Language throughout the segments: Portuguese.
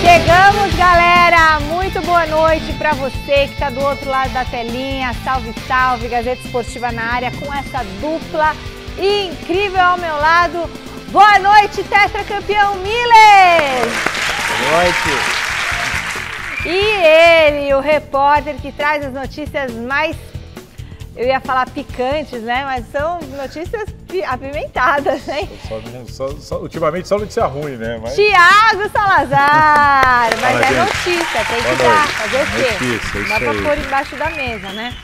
Chegamos, galera! Muito boa noite para você que está do outro lado da telinha. Salve, salve! Gazeta Esportiva na área com essa dupla incrível ao meu lado. Boa noite, tetracampeão Miller! Boa noite! E ele, o repórter que traz as notícias mais, eu ia falar picantes, né? Mas são notícias apimentadas, hein? Ultimamente só notícia ruim, né? Mas... Thiago Salazar! Mas Fala, é gente. notícia, tem que Boa dar. noite. Fazer o quê? Notícia, Não dá isso pra aí. pôr embaixo da mesa, né?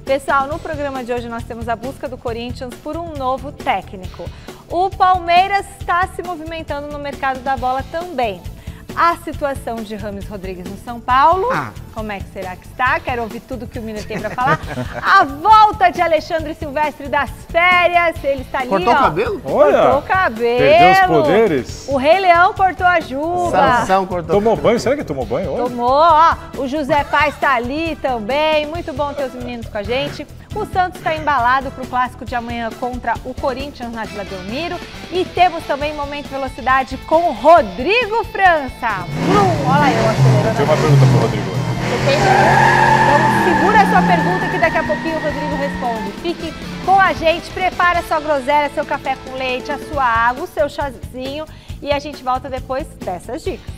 Pessoal, no programa de hoje nós temos a busca do Corinthians por um novo técnico. O Palmeiras está se movimentando no mercado da bola também. A situação de Rames Rodrigues no São Paulo, como é que será que está? Quero ouvir tudo que o Miller tem para falar. A volta de Alexandre Silvestre das férias, ele está ali, Cortou ó. o cabelo? Olha, Cortou o cabelo. perdeu os poderes. O Rei Leão cortou a juba. Sansão cortou. Tomou banho? Será que tomou banho hoje? Tomou, ó. O José Paz está ali também. Muito bom ter os meninos com a gente. O Santos está embalado para o clássico de amanhã contra o Corinthians na Vila Belmiro. E temos também Momento Velocidade com Rodrigo França. Olha eu acelerando. Tem uma pergunta pro Rodrigo. Você tem pergunta? Então segura a sua pergunta que daqui a pouquinho o Rodrigo responde. Fique com a gente, prepara a sua groselha, seu café com leite, a sua água, o seu chazinho. E a gente volta depois dessas dicas.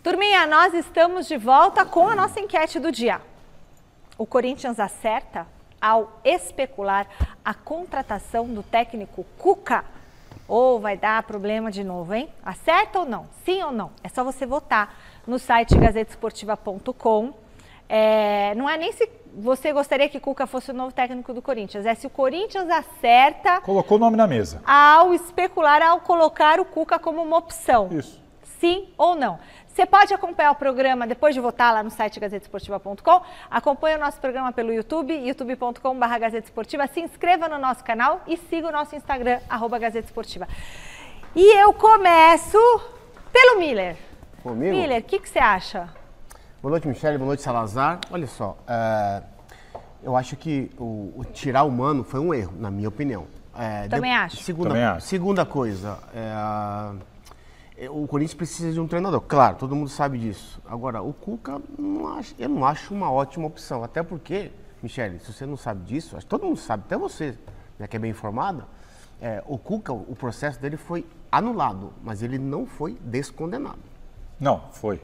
Turminha, nós estamos de volta com a nossa enquete do dia. O Corinthians acerta ao especular a contratação do técnico Cuca? Ou vai dar problema de novo, hein? Acerta ou não? Sim ou não? É só você votar no site gazetesportiva.com. Não é nem se você gostaria que Cuca fosse o novo técnico do Corinthians, é se o Corinthians acerta Colocou o nome na mesa. ao especular, ao colocar o Cuca como uma opção. Isso. Sim ou não? Você pode acompanhar o programa depois de votar lá no site gazetesportiva.com. Acompanhe o nosso programa pelo YouTube, youtube.com/Gazeta Esportiva. Se inscreva no nosso canal e siga o nosso Instagram, @Gazeta Esportiva. E eu começo pelo Miller. Comigo? Miller, o que você acha? Boa noite, Michele. Boa noite, Salazar. Olha só, eu acho que o tirar o Mano foi um erro, na minha opinião. Também acho. Também acho. Segunda coisa, o Corinthians precisa de um treinador. Claro, todo mundo sabe disso. Agora, o Cuca, eu não acho uma ótima opção. Até porque, Michele, se você não sabe disso, acho que todo mundo sabe, até você, né, que é bem informada, o Cuca, o processo dele foi anulado, mas ele não foi descondenado. Não, foi.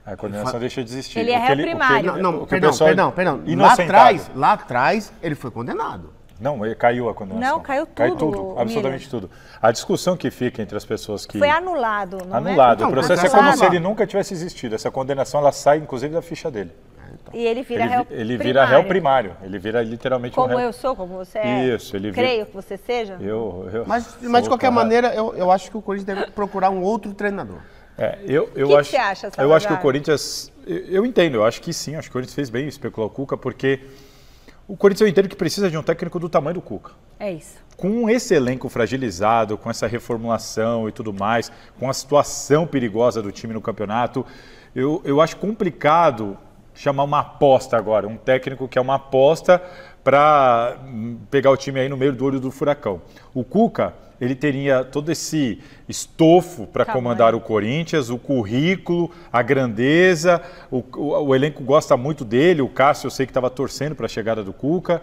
A condenação deixa de existir. Ele é réu primário. Perdão. Inocentado. Lá atrás, ele foi condenado. Não, ele caiu a condenação. Não, caiu Cai tudo, tudo, absolutamente Miller. tudo. A discussão que fica entre as pessoas que... Foi anulado, não Anulado. é? O processo é como se ele nunca tivesse existido. Essa condenação, ela sai, inclusive, da ficha dele. E ele vira réu primário. Ele vira réu primário. Ele vira literalmente Como um réu. eu sou, como você é. Isso, ele vira... Creio que você seja. Mas de qualquer maneira, eu acho que o Corinthians deve procurar um outro treinador. O que você acha, Salazar? Eu acho que o Corinthians... Eu entendo, eu acho que sim. Acho que o Corinthians fez bem em especular o Cuca, porque o Corinthians, eu entendo que precisa de um técnico do tamanho do Cuca. É isso. Com esse elenco fragilizado, com essa reformulação e tudo mais, com a situação perigosa do time no campeonato, eu acho complicado chamar uma aposta agora, um técnico que é uma aposta para pegar o time aí no meio do olho do furacão. O Cuca, ele teria todo esse estofo para comandar o Corinthians, o currículo, a grandeza, o elenco gosta muito dele, o Cássio eu sei que estava torcendo para a chegada do Cuca.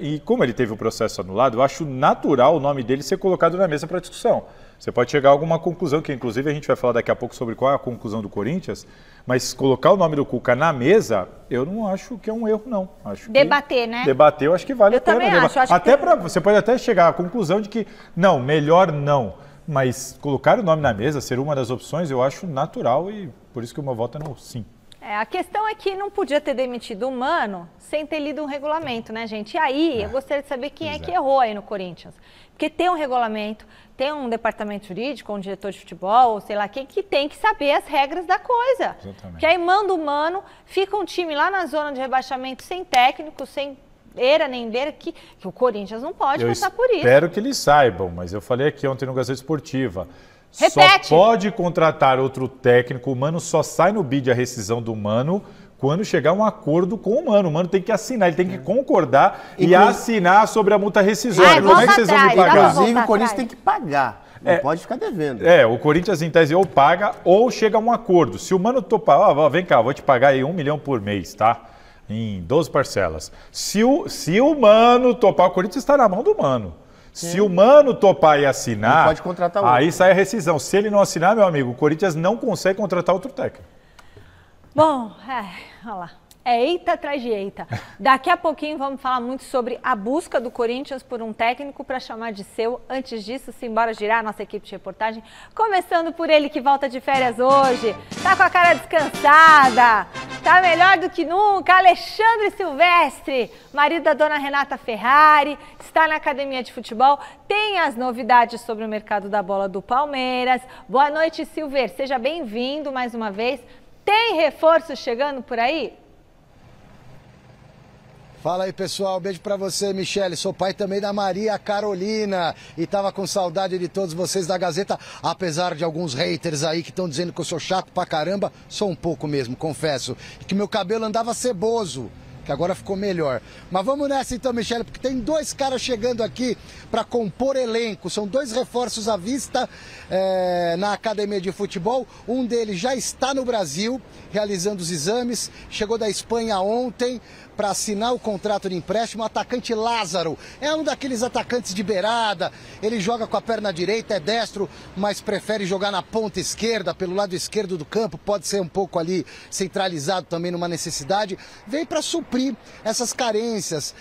E como ele teve o processo anulado, eu acho natural o nome dele ser colocado na mesa para discussão. Você pode chegar a alguma conclusão, que inclusive a gente vai falar daqui a pouco sobre qual é a conclusão do Corinthians, mas colocar o nome do Cuca na mesa, eu não acho que é um erro, não. Acho Debater, né? Debater, eu acho que vale a pena. Também acho até você pode até chegar à conclusão de que, não, melhor não. Mas colocar o nome na mesa, ser uma das opções, eu acho natural e por isso que o meu voto é no sim. A questão é que não podia ter demitido o Mano sem ter lido um regulamento, né, gente? E aí, eu gostaria de saber quem é que errou aí no Corinthians. Porque tem um regulamento, tem um departamento jurídico, um diretor de futebol, sei lá quem, que tem que saber as regras da coisa. Exatamente. Que aí manda o Mano, fica um time lá na zona de rebaixamento sem técnico, sem era nem beira, que o Corinthians não pode passar por isso. Espero que eles saibam, mas eu falei aqui ontem no Gazeta Esportiva. Repete. Só pode contratar outro técnico, o Mano só sai no bid a rescisão do Mano quando chegar um acordo com o Mano. O Mano tem que assinar, ele tem que concordar e assinar sobre a multa rescisória. Como é que vocês vão me pagar? Inclusive, o Corinthians tem que pagar. Não pode ficar devendo. O Corinthians, em tese, ou paga ou chega a um acordo. Se o Mano topar, vem cá, vou te pagar aí 1 milhão por mês, tá? Em 12 parcelas. Se o Mano topar, o Corinthians está na mão do Mano. Se o Mano topar e assinar, não pode contratar outro. Aí sai a rescisão. Se ele não assinar, meu amigo, o Corinthians não consegue contratar outro técnico. Bom, olha lá. É eita atrás de eita. Daqui a pouquinho vamos falar muito sobre a busca do Corinthians por um técnico para chamar de seu. Antes disso, simbora girar a nossa equipe de reportagem. Começando por ele que volta de férias hoje. Tá com a cara descansada. Tá melhor do que nunca. Alexandre Silvestre, marido da dona Renata Ferrari, está na academia de futebol. Tem as novidades sobre o mercado da bola do Palmeiras. Boa noite, Silver. Seja bem-vindo mais uma vez. Tem reforço chegando por aí? Fala aí, pessoal, beijo pra você, Michele. Sou pai também da Maria Carolina e tava com saudade de todos vocês da Gazeta, apesar de alguns haters aí que estão dizendo que eu sou chato pra caramba. Sou um pouco mesmo, confesso, e que meu cabelo andava ceboso, que agora ficou melhor. Mas vamos nessa então, Michele, porque tem 2 caras chegando aqui para compor elenco. São 2 reforços à vista na academia de futebol. Um deles já está no Brasil, realizando os exames. Chegou da Espanha ontem para assinar o contrato de empréstimo. O atacante Lázaro é um daqueles atacantes de beirada. Ele joga com a perna direita, é destro, mas prefere jogar na ponta esquerda, pelo lado esquerdo do campo. Pode ser um pouco ali centralizado também numa necessidade. Vem para suprir essas carências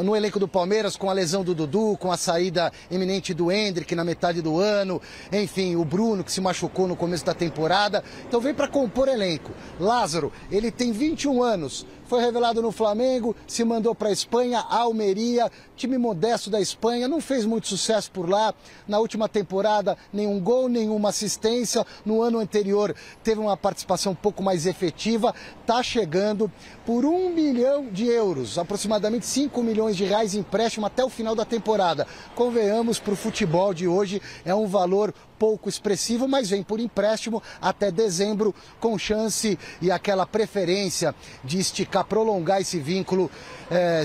no elenco do Palmeiras, com a lesão do Dudu, com a saída iminente do Endrick na metade do ano. Enfim, o Bruno que se machucou no começo da temporada. Então vem para compor elenco. Lázaro, ele tem 21 anos. Foi revelado no Flamengo, se mandou para a Espanha, Almeria, time modesto da Espanha, não fez muito sucesso por lá. Na última temporada, nenhum gol, nenhuma assistência. No ano anterior, teve uma participação um pouco mais efetiva. Está chegando por 1 milhão de euros, aproximadamente 5 milhões de reais em empréstimo até o final da temporada. Convenhamos, para o futebol de hoje, é um valor pouco expressivo, mas vem por empréstimo até dezembro, com chance e aquela preferência de esticar, prolongar esse vínculo,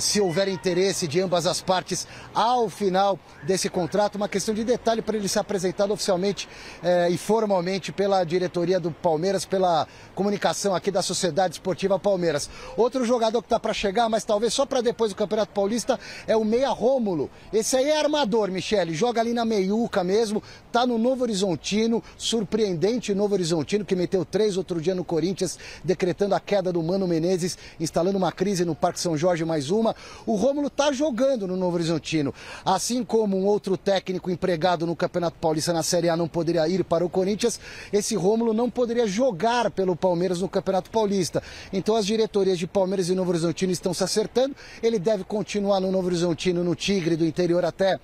se houver interesse de ambas as partes ao final desse contrato. Uma questão de detalhe para ele ser apresentado oficialmente e formalmente pela diretoria do Palmeiras, pela comunicação aqui da Sociedade Esportiva Palmeiras. Outro jogador que está para chegar, mas talvez só para depois do Campeonato Paulista, é o Meia Rômulo. Esse aí é armador, Michele, joga ali na meiuca mesmo, tá no Novo Horizontino, surpreendente Novo Horizontino, que meteu 3 outro dia no Corinthians, decretando a queda do Mano Menezes, instalando uma crise no Parque São Jorge, mais uma. O Rômulo tá jogando no Novo Horizontino, assim como um outro técnico empregado no Campeonato Paulista na Série A não poderia ir para o Corinthians, esse Rômulo não poderia jogar pelo Palmeiras no Campeonato Paulista. Então as diretorias de Palmeiras e Novo Horizontino estão se acertando. Ele deve continuar no Novo Horizontino, no Tigre do Interior, até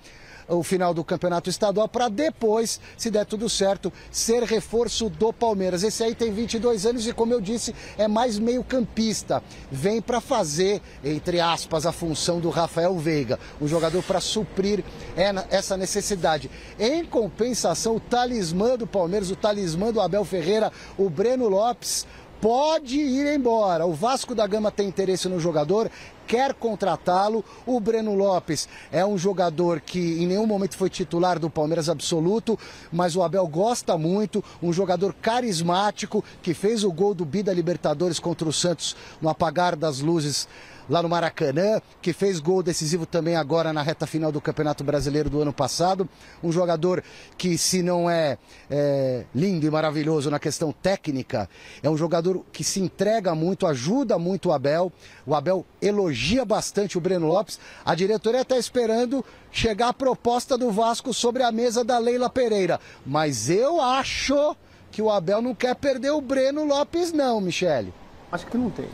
o final do campeonato estadual, para depois, se der tudo certo, ser reforço do Palmeiras. Esse aí tem 22 anos e, como eu disse, é mais meio campista. Vem para fazer, entre aspas, a função do Rafael Veiga, um jogador para suprir essa necessidade. Em compensação, o talismã do Palmeiras, o talismã do Abel Ferreira, o Breno Lopes, pode ir embora. O Vasco da Gama tem interesse no jogador, quer contratá-lo. O Breno Lopes é um jogador que em nenhum momento foi titular do Palmeiras absoluto, mas o Abel gosta muito, um jogador carismático, que fez o gol do Bi da Libertadores contra o Santos no apagar das luzes lá no Maracanã, que fez gol decisivo também agora na reta final do Campeonato Brasileiro do ano passado. Um jogador que, se não é lindo e maravilhoso na questão técnica, é um jogador que se entrega muito, ajuda muito o Abel. O Abel elogia bastante o Breno Lopes. A diretoria está esperando chegar a proposta do Vasco sobre a mesa da Leila Pereira. Mas eu acho que o Abel não quer perder o Breno Lopes não, Michele. Acho que não tem.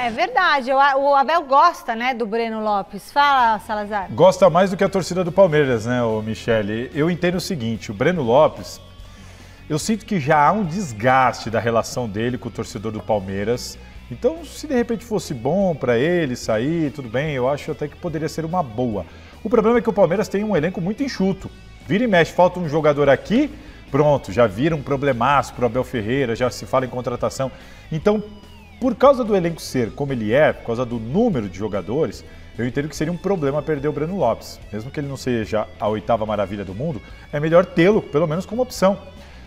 É verdade, o Abel gosta, né, do Breno Lopes. Fala, Salazar. Gosta mais do que a torcida do Palmeiras, né, Michele? Eu entendo o seguinte, o Breno Lopes, eu sinto que já há um desgaste da relação dele com o torcedor do Palmeiras. Então, se de repente fosse bom para ele sair, tudo bem, eu acho até que poderia ser uma boa. O problema é que o Palmeiras tem um elenco muito enxuto. Vira e mexe, falta um jogador aqui, pronto, já vira um problemaço para o Abel Ferreira, já se fala em contratação. Então, Por causa do elenco ser como ele é, por causa do número de jogadores, eu entendo que seria um problema perder o Breno Lopes. Mesmo que ele não seja a 8ª maravilha do mundo, é melhor tê-lo, pelo menos como opção.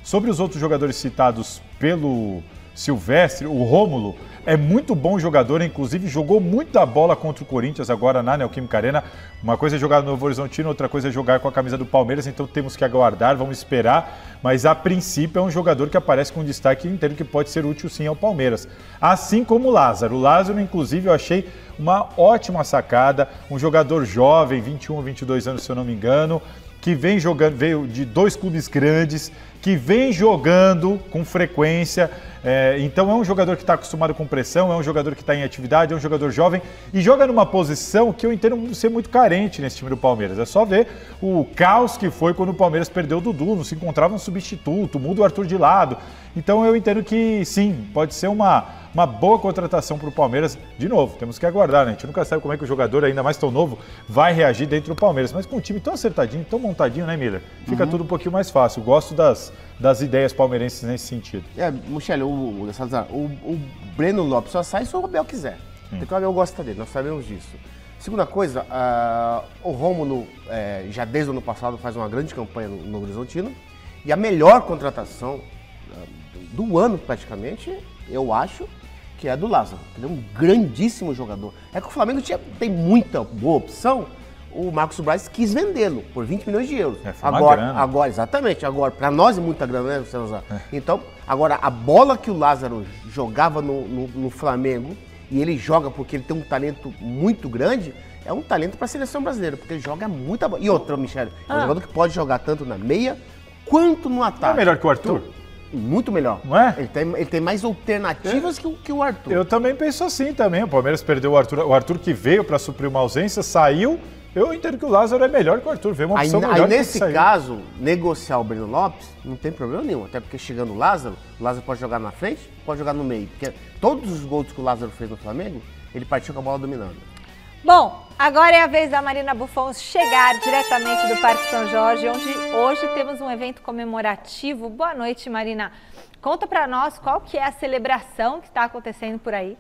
Sobre os outros jogadores citados pelo Silvestre, o Rômulo é muito bom jogador, inclusive jogou muita bola contra o Corinthians agora na Neoquímica Arena. Uma coisa é jogar no Novo Horizontino, outra coisa é jogar com a camisa do Palmeiras, então temos que aguardar, vamos esperar. Mas a princípio é um jogador que aparece com destaque inteiro que pode ser útil sim ao Palmeiras. Assim como o Lázaro. O Lázaro, inclusive, eu achei uma ótima sacada, um jogador jovem, 21 ou 22 anos se eu não me engano, que vem jogando, veio de 2 clubes grandes, que vem jogando com frequência, então é um jogador que está acostumado com pressão, é um jogador que está em atividade, é um jogador jovem e joga numa posição que eu entendo ser muito carente nesse time do Palmeiras. É só ver o caos que foi quando o Palmeiras perdeu o Dudu, não se encontrava um substituto, muda o Arthur de lado. Então eu entendo que sim, pode ser uma boa contratação para o Palmeiras. De novo, temos que aguardar, né? A gente nunca sabe como é que o jogador, ainda mais tão novo, vai reagir dentro do Palmeiras. Mas com um time tão acertadinho, tão montadinho, né, Miller? Fica tudo um pouquinho mais fácil. Gosto das ideias palmeirenses nesse sentido. Michele, o Breno Lopes só sai se o Abel quiser. Porque o Abel gosta dele, nós sabemos disso. Segunda coisa, o Rômulo, já desde o ano passado, faz uma grande campanha no Novo Horizontino. E a melhor contratação do ano, praticamente, eu acho, que é a do Lázaro. Ele é um grandíssimo jogador. É que o Flamengo tem muita boa opção. O Marcos Braz quis vendê-lo por 20 milhões de euros. Agora, exatamente. Agora, para nós é muita grana, né, César? Então, agora, a bola que o Lázaro jogava no Flamengo, e ele joga porque ele tem um talento muito grande, é um talento para a seleção brasileira, porque ele joga muita bola. E outra, Michele, é um jogador que pode jogar tanto na meia quanto no ataque. Não é melhor que o Arthur? Então, muito melhor. Não é? Ele tem mais alternativas que o Arthur. Eu também penso assim também. O Palmeiras perdeu o Arthur. O Arthur que veio para suprir uma ausência, saiu. Eu entendo que o Lázaro é melhor que o Arthur. Veio uma opção melhor. Aí nesse caso, negociar o Breno Lopes não tem problema nenhum. Até porque chegando o Lázaro pode jogar na frente, pode jogar no meio. Porque todos os gols que o Lázaro fez no Flamengo, ele partiu com a bola dominando. Bom, agora é a vez da Marina Buffon chegar diretamente do Parque São Jorge, onde hoje temos um evento comemorativo. Boa noite, Marina. Conta pra nós qual que é a celebração que está acontecendo por aí.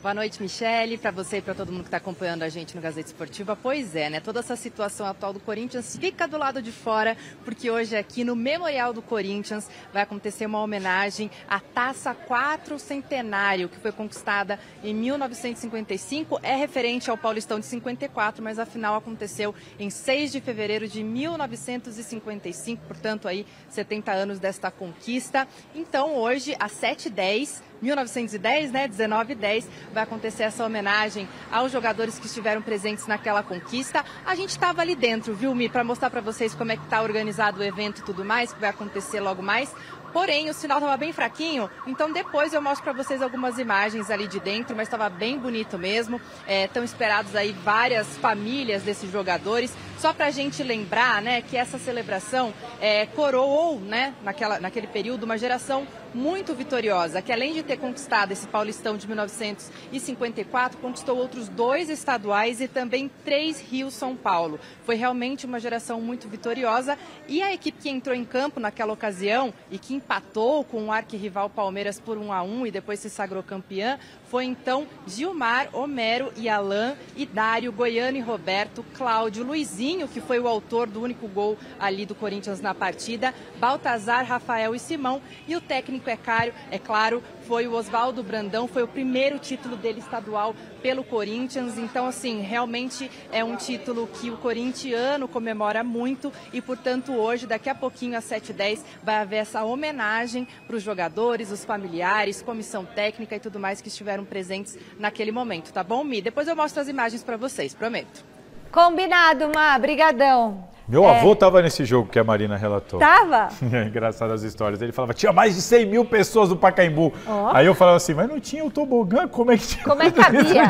Boa noite, Michele, para você e para todo mundo que está acompanhando a gente no Gazeta Esportiva. Pois é, né? Toda essa situação atual do Corinthians fica do lado de fora, porque hoje aqui no Memorial do Corinthians vai acontecer uma homenagem à Taça 4 Centenário, que foi conquistada em 1955. É referente ao Paulistão de 54, mas afinal aconteceu em 6 de fevereiro de 1955, portanto aí 70 anos desta conquista. Então hoje, às 7h10, 1910, né, 19h10, vai acontecer essa homenagem aos jogadores que estiveram presentes naquela conquista. A gente estava ali dentro, viu, Mi, para mostrar para vocês como é que está organizado o evento e tudo mais, que vai acontecer logo mais. Porém, o sinal estava bem fraquinho, então depois eu mostro para vocês algumas imagens ali de dentro, mas estava bem bonito mesmo. Estão esperados aí várias famílias desses jogadores. Só para a gente lembrar, né, que essa celebração coroou, né, naquele período, uma geração muito vitoriosa, que além de ter conquistado esse Paulistão de 1954, conquistou outros 2 estaduais e também 3 Rio-São Paulo. Foi realmente uma geração muito vitoriosa e a equipe que entrou em campo naquela ocasião e que empatou com o arquirrival Palmeiras por 1-1 e depois se sagrou campeã, foi então Gilmar, Homero e Alain, e Dário, Goiano e Roberto, Cláudio, Luizinho, que foi o autor do único gol ali do Corinthians na partida, Baltazar, Rafael e Simão, e o técnico é claro, foi o Oswaldo Brandão, foi o primeiro título dele estadual pelo Corinthians, então assim, realmente é um título que o corintiano comemora muito e, portanto, hoje, daqui a pouquinho, às 7h10, vai haver essa homenagem para os jogadores, os familiares, comissão técnica e tudo mais que estiveram presentes naquele momento, tá bom, Mi? Depois eu mostro as imagens para vocês, prometo. Combinado, Má, brigadão. Meu avô estava nesse jogo que a Marina relatou. Tava? É engraçado as histórias. Ele falava, tinha mais de 100 mil pessoas no Pacaembu. Oh. Aí eu falava assim, mas não tinha o tobogã, como é que tinha? Como é que cabia?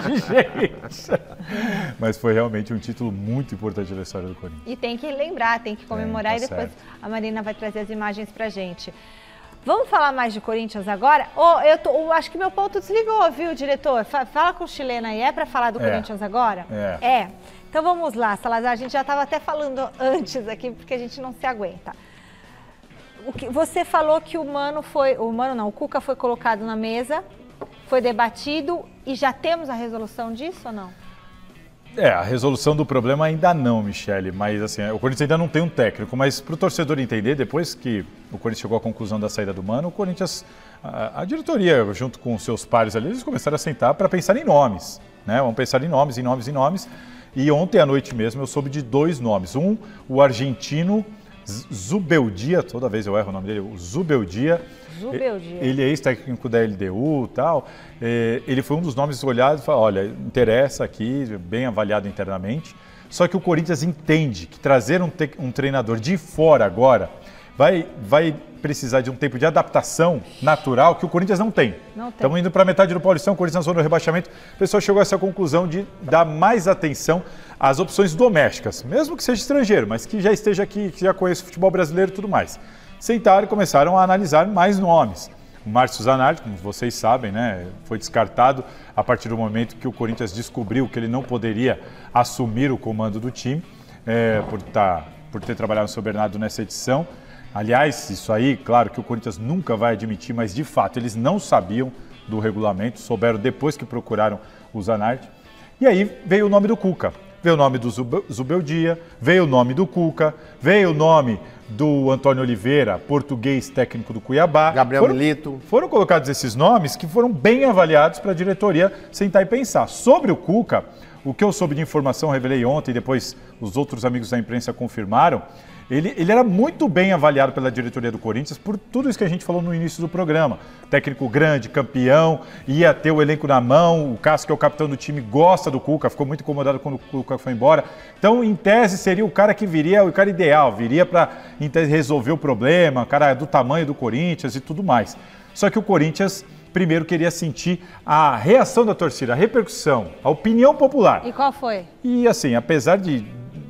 Mas foi realmente um título muito importante da história do Corinthians. E tem que lembrar, tem que comemorar, e depois a Marina vai trazer as imagens pra gente. Vamos falar mais de Corinthians agora? Eu acho que meu ponto desligou, viu, diretor? Fala com o chileno aí, é para falar do Corinthians agora? É. Então vamos lá, Salazar, a gente já estava até falando antes aqui, porque a gente não se aguenta. Você falou que o Cuca foi colocado na mesa, foi debatido e já temos a resolução disso ou não? A resolução do problema ainda não, Michele, mas assim, o Corinthians ainda não tem um técnico, mas para o torcedor entender, depois que o Corinthians chegou à conclusão da saída do Mano, o Corinthians, a diretoria, junto com seus pares ali, eles começaram a sentar para pensar em nomes, né? Vamos pensar em nomes, e ontem à noite mesmo eu soube de 2 nomes. Um, o argentino Zubeldia, toda vez eu erro o nome dele, o Zubeldia. Ele é ex-técnico da LDU e tal. Ele foi um dos nomes olhados e falou, olha, interessa aqui, bem avaliado internamente. Só que o Corinthians entende que trazer um treinador de fora agora vai precisar de um tempo de adaptação natural que o Corinthians não tem. Estamos indo para a metade do Paulistão, o Corinthians na zona do rebaixamento. O pessoal chegou a essa conclusão de dar mais atenção às opções domésticas, mesmo que seja estrangeiro, mas que já esteja aqui, que já conheça o futebol brasileiro e tudo mais. Sentaram e começaram a analisar mais nomes. O Márcio Zanardi, como vocês sabem, né, foi descartado a partir do momento que o Corinthians descobriu que ele não poderia assumir o comando do time, por ter trabalhado no São Bernardo nessa edição. Aliás, isso aí, claro que o Corinthians nunca vai admitir, mas de fato eles não sabiam do regulamento, souberam depois que procuraram o Zanardi. E aí veio o nome do Cuca, veio o nome do Zubeldia, veio o nome do Cuca, veio o nome do Antônio Oliveira, português técnico do Cuiabá. Gabriel Milito. Foram colocados esses nomes que foram bem avaliados para a diretoria sentar e pensar. Sobre o Cuca, o que eu soube de informação, revelei ontem, e depois os outros amigos da imprensa confirmaram, ele era muito bem avaliado pela diretoria do Corinthians por tudo isso que a gente falou no início do programa. Técnico grande, campeão, ia ter o elenco na mão, o Cássio, que é o capitão do time, gosta do Cuca, ficou muito incomodado quando o Cuca foi embora. Então, em tese, seria o cara que viria, o cara ideal, viria para, em tese, resolver o problema, o cara do tamanho do Corinthians e tudo mais. Só que o Corinthians primeiro queria sentir a reação da torcida, a repercussão, a opinião popular. E qual foi? E assim, apesar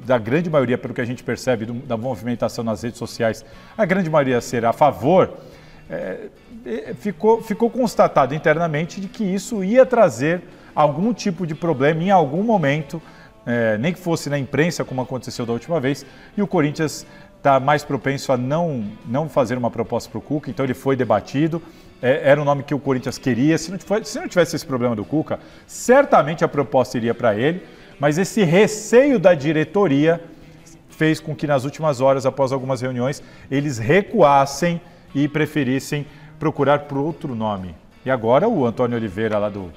da grande maioria, pelo que a gente percebe da movimentação nas redes sociais, a grande maioria ser a favor, ficou constatado internamente de que isso ia trazer algum tipo de problema em algum momento, nem que fosse na imprensa, como aconteceu da última vez, e o Corinthians está mais propenso a não fazer uma proposta para o Cuca, então ele foi debatido, era um nome que o Corinthians queria, se não tivesse esse problema do Cuca, certamente a proposta iria para ele, mas esse receio da diretoria fez com que nas últimas horas, após algumas reuniões, eles recuassem e preferissem procurar por outro nome. E agora o Antônio Oliveira lá do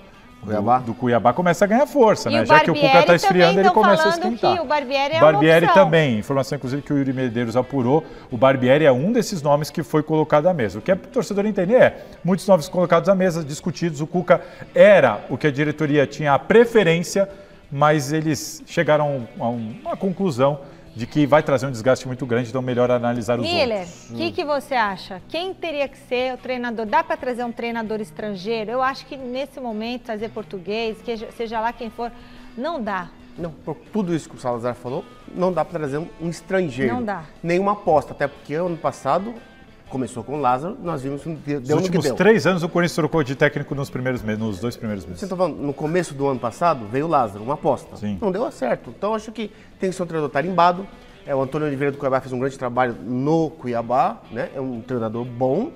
Cuiabá começa a ganhar força, né? Já que o Cuca está esfriando, ele começa a esquentar. Que o Barbieri é Barbieri uma opção. também, informação inclusive que o Yuri Medeiros apurou, o Barbieri é um desses nomes que foi colocado à mesa. O que é para o torcedor entender muitos nomes colocados à mesa, discutidos, o Cuca era o que a diretoria tinha a preferência, mas eles chegaram a uma conclusão de que vai trazer um desgaste muito grande, então melhor analisar os outros. Miller, o que você acha? Quem teria que ser o treinador? Dá para trazer um treinador estrangeiro? Eu acho que nesse momento, trazer português, seja lá quem for, não dá. Não, por tudo isso que o Salazar falou, não dá para trazer um estrangeiro. Não dá. Nenhuma aposta, até porque ano passado começou com o Lázaro, nós vimos que deu no que deu. Nos últimos 3 anos o Corinthians trocou de técnico nos 2 primeiros meses. Você está falando, no começo do ano passado veio o Lázaro, uma aposta. Sim. Não deu certo. Então acho que tem que ser um treinador tarimbado. O Antônio Oliveira do Cuiabá fez um grande trabalho no Cuiabá, né? É um treinador bom.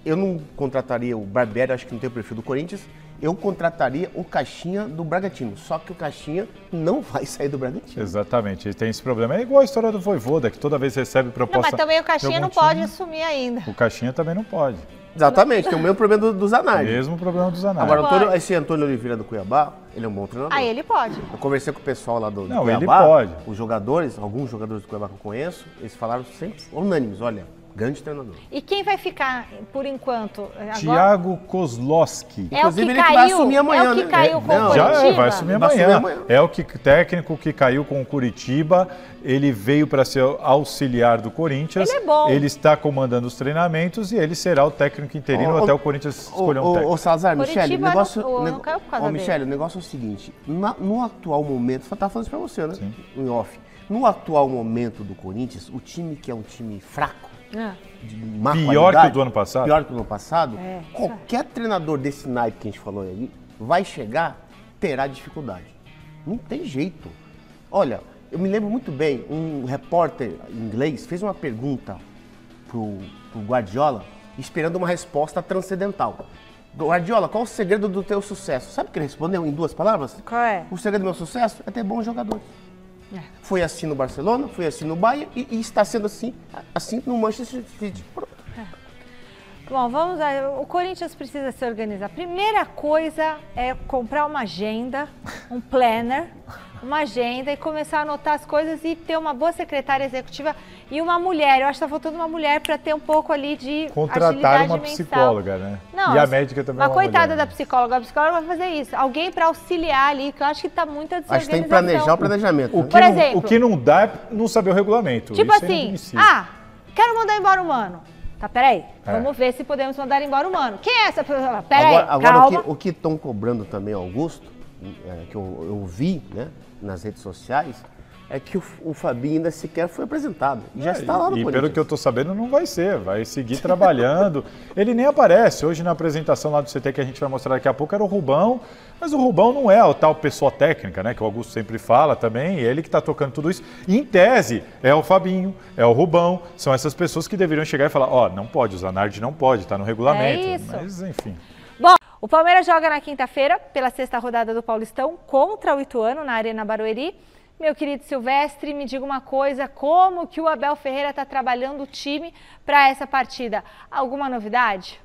Eu não contrataria o Barbieri, acho que não tem o perfil do Corinthians. Eu contrataria o Caixinha do Bragantino, só que o Caixinha não vai sair do Bragantino. Exatamente, ele tem esse problema. É igual a história do Voivoda, que toda vez recebe proposta... Não, mas também o Caixinha não pode assumir ainda. O Caixinha também não pode. Exatamente, tem o mesmo problema do Zanardi. Mesmo problema do Zanardi. Agora, esse Antônio Oliveira do Cuiabá, ele é um bom treinador. Ah, ele pode. Eu conversei com o pessoal lá do Cuiabá. Ele pode. Os jogadores, alguns jogadores do Cuiabá que eu conheço, eles falaram sempre unânimes, olha, grande treinador. E quem vai ficar, por enquanto? Thiago Kozlowski. Inclusive, ele vai assumir amanhã, é o que caiu com o Curitiba? Já vai assumir amanhã. É o técnico que caiu com o Curitiba. Ele veio para ser auxiliar do Corinthians. Ele é bom. Ele está comandando os treinamentos e ele será o técnico interino até o Corinthians escolher um técnico. Ô Salazar, Michele, o negócio... não caiu por causa dele. Michele, o negócio é o seguinte, no atual momento, eu estava falando isso para você, né? Sim. Em off. No atual momento do Corinthians, o time que é um time fraco, de má pior qualidade, que o do ano passado? Pior que o do ano passado. Qualquer treinador desse naipe que a gente falou aí, vai chegar, terá dificuldade. Não tem jeito. Olha, eu me lembro muito bem, um repórter inglês fez uma pergunta pro Guardiola, esperando uma resposta transcendental. Guardiola, qual o segredo do teu sucesso? Sabe o que ele respondeu em 2 palavras? Qual é? O segredo do meu sucesso é ter bons jogadores. Foi assim no Barcelona, foi assim no Bayern e está sendo assim no Manchester City. Bom, vamos lá. O Corinthians precisa se organizar. Primeira coisa é comprar uma agenda, um planner, uma agenda e começar a anotar as coisas e ter uma boa secretária executiva e uma mulher. Eu acho que está faltando uma mulher para ter um pouco ali de contratar uma mensal. psicóloga, né? Não, e a médica também é uma coitada mulher, da né? psicóloga. A psicóloga vai fazer isso. Alguém para auxiliar ali, que eu acho que está muita desorganização. Acho que tem que planejar o planejamento. O né? que, Por não, exemplo, o que não dá é não saber o regulamento. Tipo Isso é assim, inadmissível. quero mandar embora o Mano. Tá, peraí, vamos ver se podemos mandar embora o Mano. Quem é essa pessoa? Peraí, Agora calma. o que estão cobrando também, Augusto, que eu vi, né, nas redes sociais, é que o Fabinho ainda sequer foi apresentado. E já está lá no Corinthians. E pelo que eu estou sabendo, não vai ser. Vai seguir trabalhando. Ele nem aparece. Hoje, na apresentação lá do CT que a gente vai mostrar daqui a pouco, era o Rubão. Mas o Rubão não é a tal pessoa técnica, né? Que o Augusto sempre fala também. Ele que está tocando tudo isso. E, em tese, é o Fabinho, é o Rubão. São essas pessoas que deveriam chegar e falar, não pode, o Zanardi não pode, está no regulamento. É isso. Mas, enfim. Bom, o Palmeiras joga na quinta-feira, pela 6ª rodada do Paulistão, contra o Ituano, na Arena Barueri. Meu querido Silvestre, me diga uma coisa, como que o Abel Ferreira está trabalhando o time para essa partida? Alguma novidade?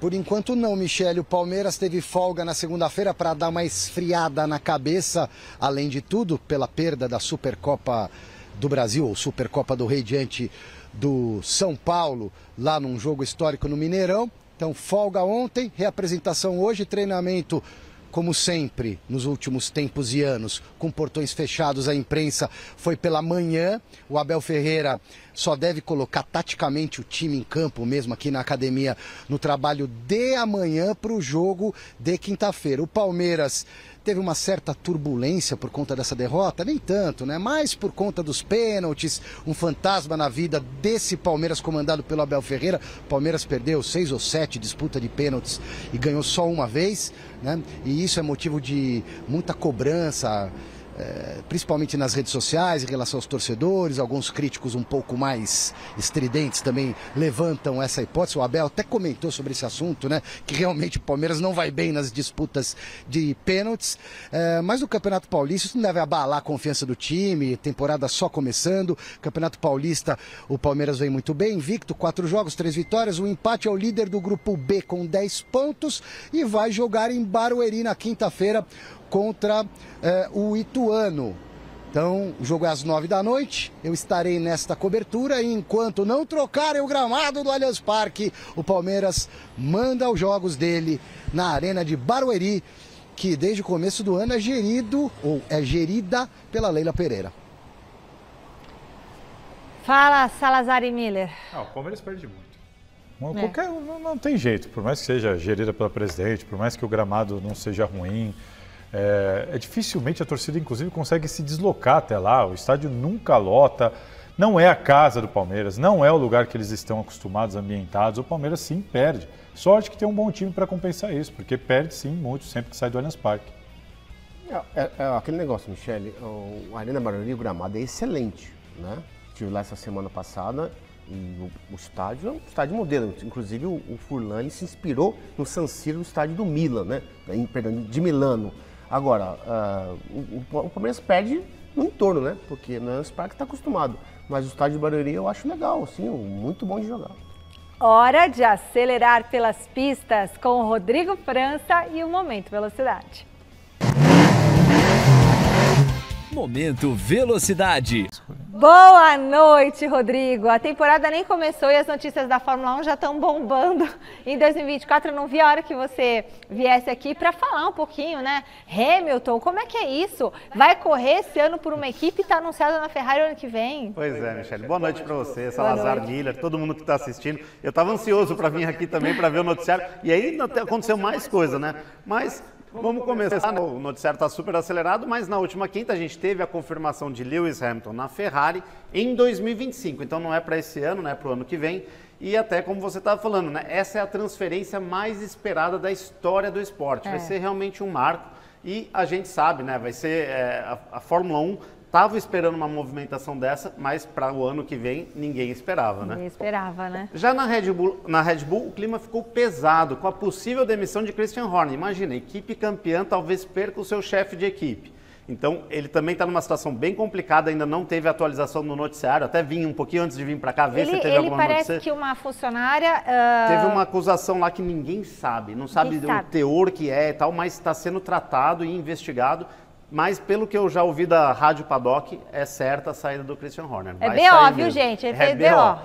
Por enquanto não, Michele. O Palmeiras teve folga na segunda-feira para dar uma esfriada na cabeça, além de tudo, pela perda da Supercopa do Brasil, ou Supercopa do Rei, diante do São Paulo, lá num jogo histórico no Mineirão. Então, folga ontem, reapresentação hoje, treinamento, como sempre, nos últimos tempos e anos, com portões fechados, a imprensa foi pela manhã. O Abel Ferreira só deve colocar taticamente o time em campo, mesmo aqui na academia, no trabalho de amanhã para o jogo de quinta-feira. O Palmeiras teve uma certa turbulência por conta dessa derrota, nem tanto, né? Mas por conta dos pênaltis, um fantasma na vida desse Palmeiras comandado pelo Abel Ferreira. O Palmeiras perdeu 6 ou 7 disputas de pênaltis e ganhou só uma vez, né? E isso é motivo de muita cobrança, principalmente nas redes sociais, em relação aos torcedores. Alguns críticos um pouco mais estridentes também levantam essa hipótese. O Abel até comentou sobre esse assunto, né? Que realmente o Palmeiras não vai bem nas disputas de pênaltis. Mas no Campeonato Paulista isso não deve abalar a confiança do time, temporada só começando. Campeonato Paulista, o Palmeiras vem muito bem, invicto, 4 jogos, 3 vitórias. O empate é o líder do grupo B com 10 pontos e vai jogar em Barueri na quinta-feira contra o Ituano. Então, o jogo é às 9 da noite, eu estarei nesta cobertura e enquanto não trocarem o gramado do Allianz Parque, o Palmeiras manda os jogos dele na Arena de Barueri, que desde o começo do ano é gerida pela Leila Pereira. Fala, Salazar e Miller. O Palmeiras perde muito. Não tem jeito, por mais que seja gerida pela presidente, por mais que o gramado não seja ruim, dificilmente a torcida, inclusive, consegue se deslocar até lá. O estádio nunca lota, não é a casa do Palmeiras, não é o lugar que eles estão acostumados, ambientados. O Palmeiras sim perde. Sorte que tem um bom time para compensar isso, porque perde sim muito sempre que sai do Allianz Parque. Aquele negócio, Michele, o Arena Barueri, o gramado é excelente, né? Estive lá essa semana passada e o estádio é um estádio modelo. Inclusive o Furlani se inspirou no San Siro, do estádio do Milan, né? Perdão, de Milano. Agora, o Palmeiras perde no entorno, né? Porque no Allianz Parque está acostumado. Mas o estádio de Barueri eu acho legal, assim, muito bom de jogar. Hora de acelerar pelas pistas com o Rodrigo França e o Momento Velocidade. Momento Velocidade. Boa noite, Rodrigo. A temporada nem começou e as notícias da Fórmula 1 já estão bombando. Em 2024 eu não vi a hora que você viesse aqui para falar um pouquinho, né? Hamilton, como é que é isso? Vai correr esse ano por uma equipe e está anunciado na Ferrari ano que vem? Pois é, Michele. Boa noite para você, Salazar, Miller, todo mundo que está assistindo. Eu estava ansioso para vir aqui também para ver o noticiário. E aí aconteceu mais coisa, né? Mas vamos começar. O noticiário está super acelerado, mas na última quinta a gente teve a confirmação de Lewis Hamilton na Ferrari em 2025. Então não é para esse ano, né? Para o ano que vem. E até como você estava falando, né? Essa é a transferência mais esperada da história do esporte. Vai ser realmente um marco. E a gente sabe, né? Vai ser a Fórmula 1 estava esperando uma movimentação dessa, mas para o ano que vem ninguém esperava, né? Ninguém esperava, né? Já na Red Bull, o clima ficou pesado com a possível demissão de Christian Horner. Imagina, equipe campeã talvez perca o seu chefe de equipe. Então, ele também está numa situação bem complicada, ainda não teve atualização no noticiário, até vim um pouquinho antes de vir para cá ver se teve alguma notícia. Ele parece que uma funcionária... Teve uma acusação lá que ninguém sabe, não sabe o teor que é e tal, mas está sendo tratado e investigado. Mas, pelo que eu já ouvi da Rádio Paddock, é certa a saída do Christian Horner. É BO, viu, gente? Ele fez BO.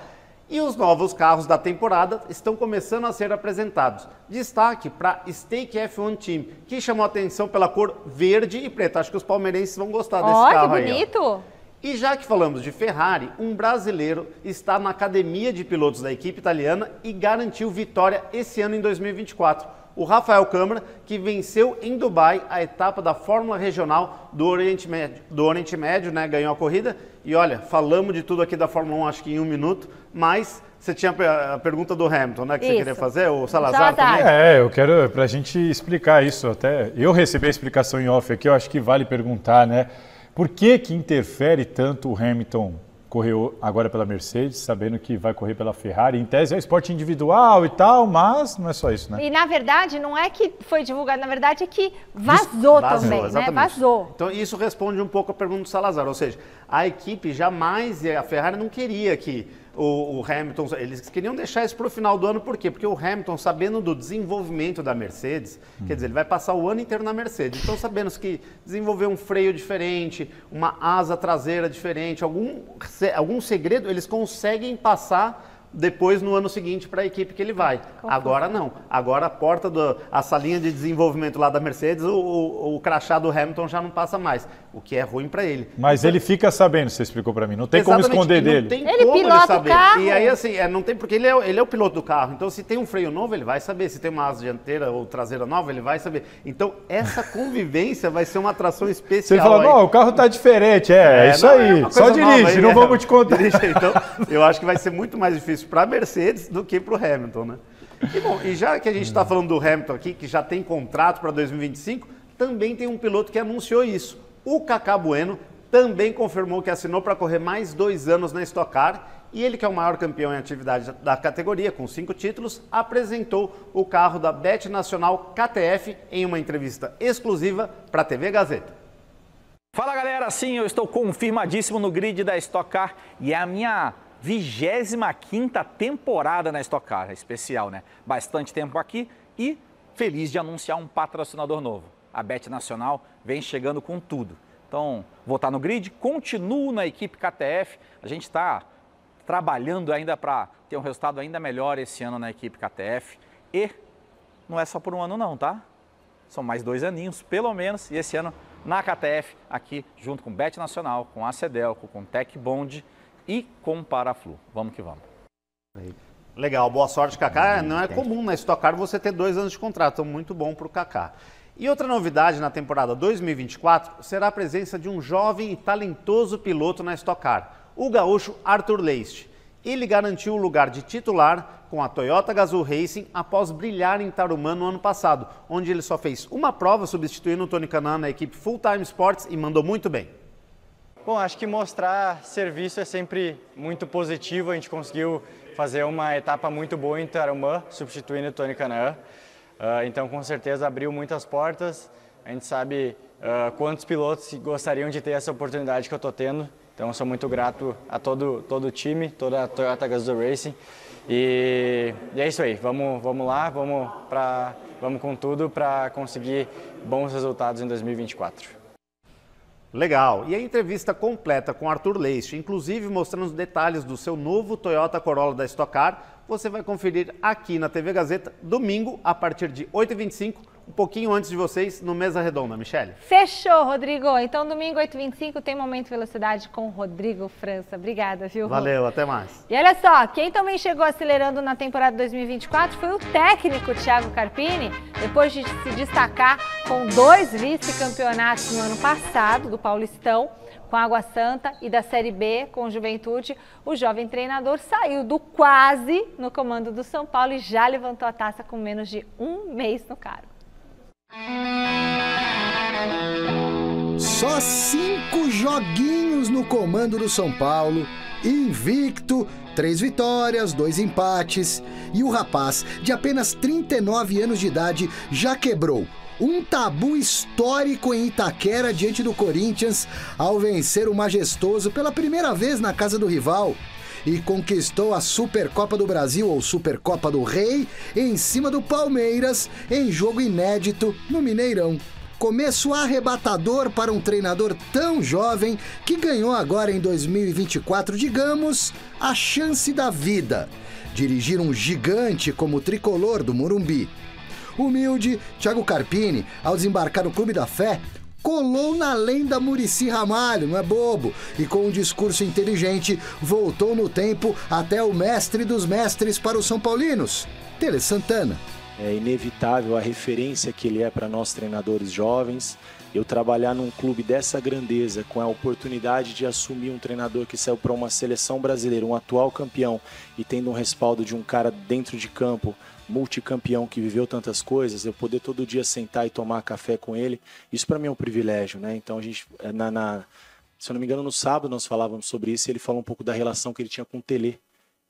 E os novos carros da temporada estão começando a ser apresentados. Destaque para Stake F1 Team, que chamou a atenção pela cor verde e preta. Acho que os palmeirenses vão gostar desse carro aí. Que bonito! E já que falamos de Ferrari, um brasileiro está na academia de pilotos da equipe italiana e garantiu vitória esse ano em 2024. O Rafael Câmara, que venceu em Dubai a etapa da Fórmula Regional do Oriente Médio, né? Ganhou a corrida. E olha, falamos de tudo aqui da Fórmula 1, acho que em 1 minuto, mas você tinha a pergunta do Hamilton, né? Que você queria fazer, o Salazar também? Eu quero, pra gente explicar isso, até eu recebi a explicação em off aqui, eu acho que vale perguntar, né? Por que interfere tanto o Hamilton correu agora pela Mercedes, sabendo que vai correr pela Ferrari? Em tese é esporte individual e tal, mas não é só isso, né? E na verdade não é que foi divulgado, na verdade é que vazou também, exatamente, né? Vazou. Então isso responde um pouco a pergunta do Salazar, ou seja, a equipe jamais, e a Ferrari não queria que o Hamilton, eles queriam deixar isso para o final do ano, por quê? Porque o Hamilton, sabendo do desenvolvimento da Mercedes, quer dizer, ele vai passar o ano inteiro na Mercedes, então sabendo que desenvolver um freio diferente, uma asa traseira diferente, algum segredo, eles conseguem passar depois no ano seguinte para a equipe que ele vai. Agora não. Agora a porta a salinha de desenvolvimento lá da Mercedes, o crachá do Hamilton já não passa mais, o que é ruim para ele. Mas então, ele fica sabendo, você explicou para mim, não tem como esconder dele. Não tem como ele saber. O carro. E aí assim, não tem, porque ele é o piloto do carro, então se tem um freio novo ele vai saber, se tem uma asa dianteira ou traseira nova ele vai saber. Então essa convivência vai ser uma atração especial. Você fala, não, o carro tá diferente, isso aí, só dirige, não vamos te contar. Então eu acho que vai ser muito mais difícil para a Mercedes do que para o Hamilton, né? E bom, e já que a gente está falando do Hamilton aqui, que já tem contrato para 2025, também tem um piloto que anunciou isso. O Kaká Bueno também confirmou que assinou para correr mais 2 anos na Stock Car, e ele, que é o maior campeão em atividade da categoria, com 5 títulos, apresentou o carro da Bet Nacional KTF em uma entrevista exclusiva para a TV Gazeta. Fala galera, sim, eu estou confirmadíssimo no grid da Stock Car e é a minha 25ª temporada na Stock Car, especial, né? Bastante tempo aqui e feliz de anunciar um patrocinador novo. A Bet Nacional vem chegando com tudo. Então, vou estar no grid, continuo na equipe KTF, a gente está trabalhando ainda para ter um resultado ainda melhor esse ano na equipe KTF e não é só por um ano não, tá? São mais 2 aninhos, pelo menos, e esse ano na KTF, aqui junto com Bet Nacional, com a Cedelco, com Tech Bond e com Paraflu. Vamos que vamos. Legal, boa sorte, Kaká. Não é comum na Stock Car você ter 2 anos de contrato, então muito bom para o Kaká. E outra novidade na temporada 2024 será a presença de um jovem e talentoso piloto na Stock Car, o gaúcho Arthur Leist. Ele garantiu o lugar de titular com a Toyota Gazoo Racing após brilhar em Tarumã no ano passado, onde ele só fez uma prova substituindo o Tony Kanaan na equipe Full Time Sports e mandou muito bem. Bom, acho que mostrar serviço é sempre muito positivo. A gente conseguiu fazer uma etapa muito boa em Tarumã, substituindo o Tony Kanaan. Então, com certeza, abriu muitas portas. A gente sabe quantos pilotos gostariam de ter essa oportunidade que eu estou tendo. Então, eu sou muito grato a todo o time, toda a Toyota Gazoo Racing. E é isso aí, vamos lá, vamos com tudo para conseguir bons resultados em 2024. Legal. E a entrevista completa com Arthur Leist, inclusive mostrando os detalhes do seu novo Toyota Corolla da Stock Car, você vai conferir aqui na TV Gazeta, domingo, a partir de 8h25, um pouquinho antes de vocês, no Mesa Redonda. Michele? Fechou, Rodrigo. Então, domingo, 8h25, tem Momento Velocidade com Rodrigo França. Obrigada, viu? Valeu, até mais. E olha só, quem também chegou acelerando na temporada 2024 foi o técnico Thiago Carpini, depois de se destacar com 2 vice-campeonatos no ano passado, do Paulistão, com Água Santa, e da Série B com Juventude. O jovem treinador saiu do quase no comando do São Paulo e já levantou a taça com menos de 1 mês no cargo. Só 5 joguinhos no comando do São Paulo, invicto, 3 vitórias, 2 empates. E o rapaz, de apenas 39 anos de idade, já quebrou um tabu histórico em Itaquera diante do Corinthians ao vencer o Majestoso pela primeira vez na casa do rival e conquistou a Supercopa do Brasil ou Supercopa do Rei em cima do Palmeiras em jogo inédito no Mineirão. Começo arrebatador para um treinador tão jovem que ganhou agora em 2024, digamos, a chance da vida: dirigir um gigante como o tricolor do Morumbi. Humilde, Thiago Carpini, ao desembarcar no Clube da Fé, colou na lenda Muricy Ramalho, não é bobo, e com um discurso inteligente voltou no tempo até o mestre dos mestres para os São Paulinos, Tele Santana. É inevitável a referência que ele é para nós treinadores jovens. Eu trabalhar num clube dessa grandeza, com a oportunidade de assumir um treinador que saiu para uma seleção brasileira, um atual campeão, e tendo um respaldo de um cara dentro de campo, multicampeão, que viveu tantas coisas, eu poder todo dia sentar e tomar café com ele, isso para mim é um privilégio, né? Então a gente, se eu não me engano, no sábado nós falávamos sobre isso e ele falou um pouco da relação que ele tinha com o Tele.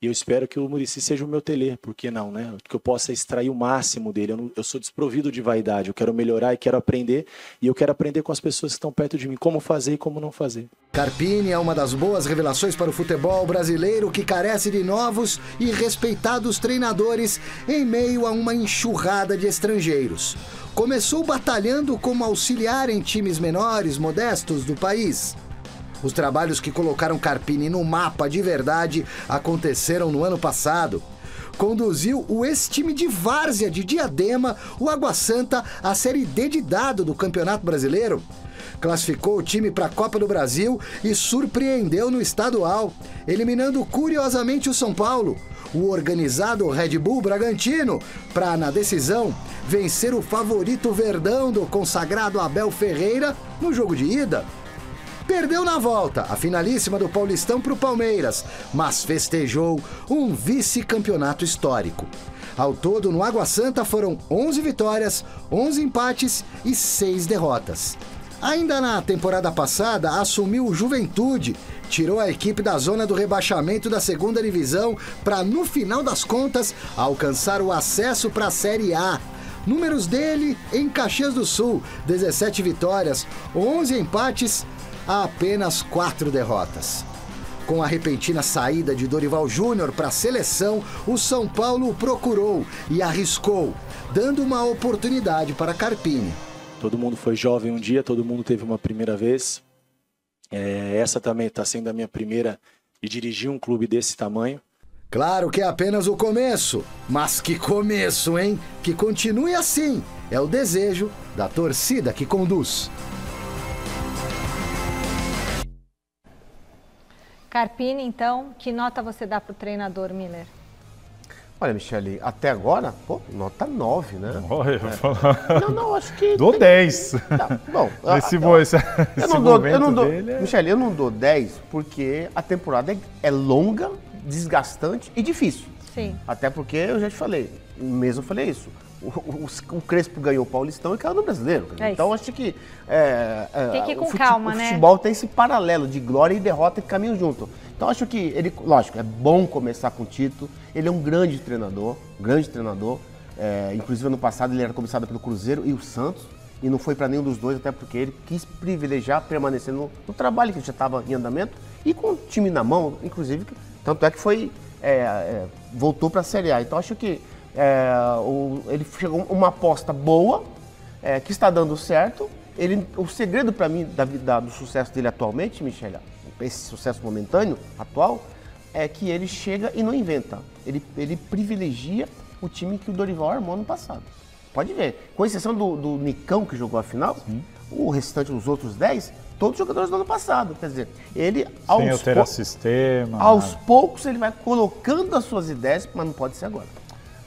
E eu espero que o Muricy seja o meu Tele, por que não, né? Que eu possa extrair o máximo dele. Eu sou desprovido de vaidade, eu quero melhorar e quero aprender, e eu quero aprender com as pessoas que estão perto de mim, como fazer e como não fazer. Carpini é uma das boas revelações para o futebol brasileiro que carece de novos e respeitados treinadores em meio a uma enxurrada de estrangeiros. Começou batalhando como auxiliar em times menores, modestos do país. Os trabalhos que colocaram Carpini no mapa de verdade aconteceram no ano passado. Conduziu o ex-time de várzea de Diadema, o Água Santa, à Série D de dado do Campeonato Brasileiro. Classificou o time para a Copa do Brasil e surpreendeu no estadual, eliminando curiosamente o São Paulo, o organizado Red Bull Bragantino, para, na decisão, vencer o favorito Verdão do consagrado Abel Ferreira no jogo de ida. Perdeu na volta, a finalíssima do Paulistão para o Palmeiras, mas festejou um vice-campeonato histórico. Ao todo, no Água Santa foram 11 vitórias, 11 empates e 6 derrotas. Ainda na temporada passada, assumiu o Juventude, tirou a equipe da zona do rebaixamento da segunda divisão para, no final das contas, alcançar o acesso para a Série A. Números dele em Caxias do Sul: 17 vitórias, 11 empates, há apenas 4 derrotas. Com a repentina saída de Dorival Júnior para a seleção, o São Paulo procurou e arriscou, dando uma oportunidade para Carpini. Todo mundo foi jovem um dia, todo mundo teve uma primeira vez. Essa também está sendo a minha primeira de dirigir um clube desse tamanho. Claro que é apenas o começo, mas que começo, hein? Que continue assim, é o desejo da torcida que conduz. Carpini, então, que nota você dá para o treinador, Miller? Olha, Michele, até agora, nota 9, né? Olha, Não, acho que... Dou 10. Tá, bom, Michele, eu não dou 10 porque a temporada é longa, desgastante e difícil. Sim. Até porque, eu já te falei, mesmo falei isso, o Crespo ganhou o Paulistão e caiu no Brasileiro. Então, acho que... tem que ir com calma, né? O futebol tem esse paralelo de glória e derrota que caminham junto. Então, acho que ele, lógico, é bom começar com o título. Ele é um grande treinador, inclusive, ano passado ele era começado pelo Cruzeiro e o Santos, e não foi para nenhum dos dois, até porque ele quis privilegiar, permanecer no trabalho que já estava em andamento e com o time na mão, inclusive, tanto é que voltou para a Série A. Então, acho que ele chegou uma aposta boa, que está dando certo. O segredo para mim do sucesso dele atualmente, Michele, esse sucesso momentâneo, atual, é que ele chega e não inventa. Ele privilegia o time que o Dorival armou no passado. Pode ver. Com exceção do Nicão, que jogou a final, o restante dos outros 10, todos jogadores do ano passado. Quer dizer, ele, sem alterar sistema, aos poucos, ele vai colocando as suas ideias, mas não pode ser agora.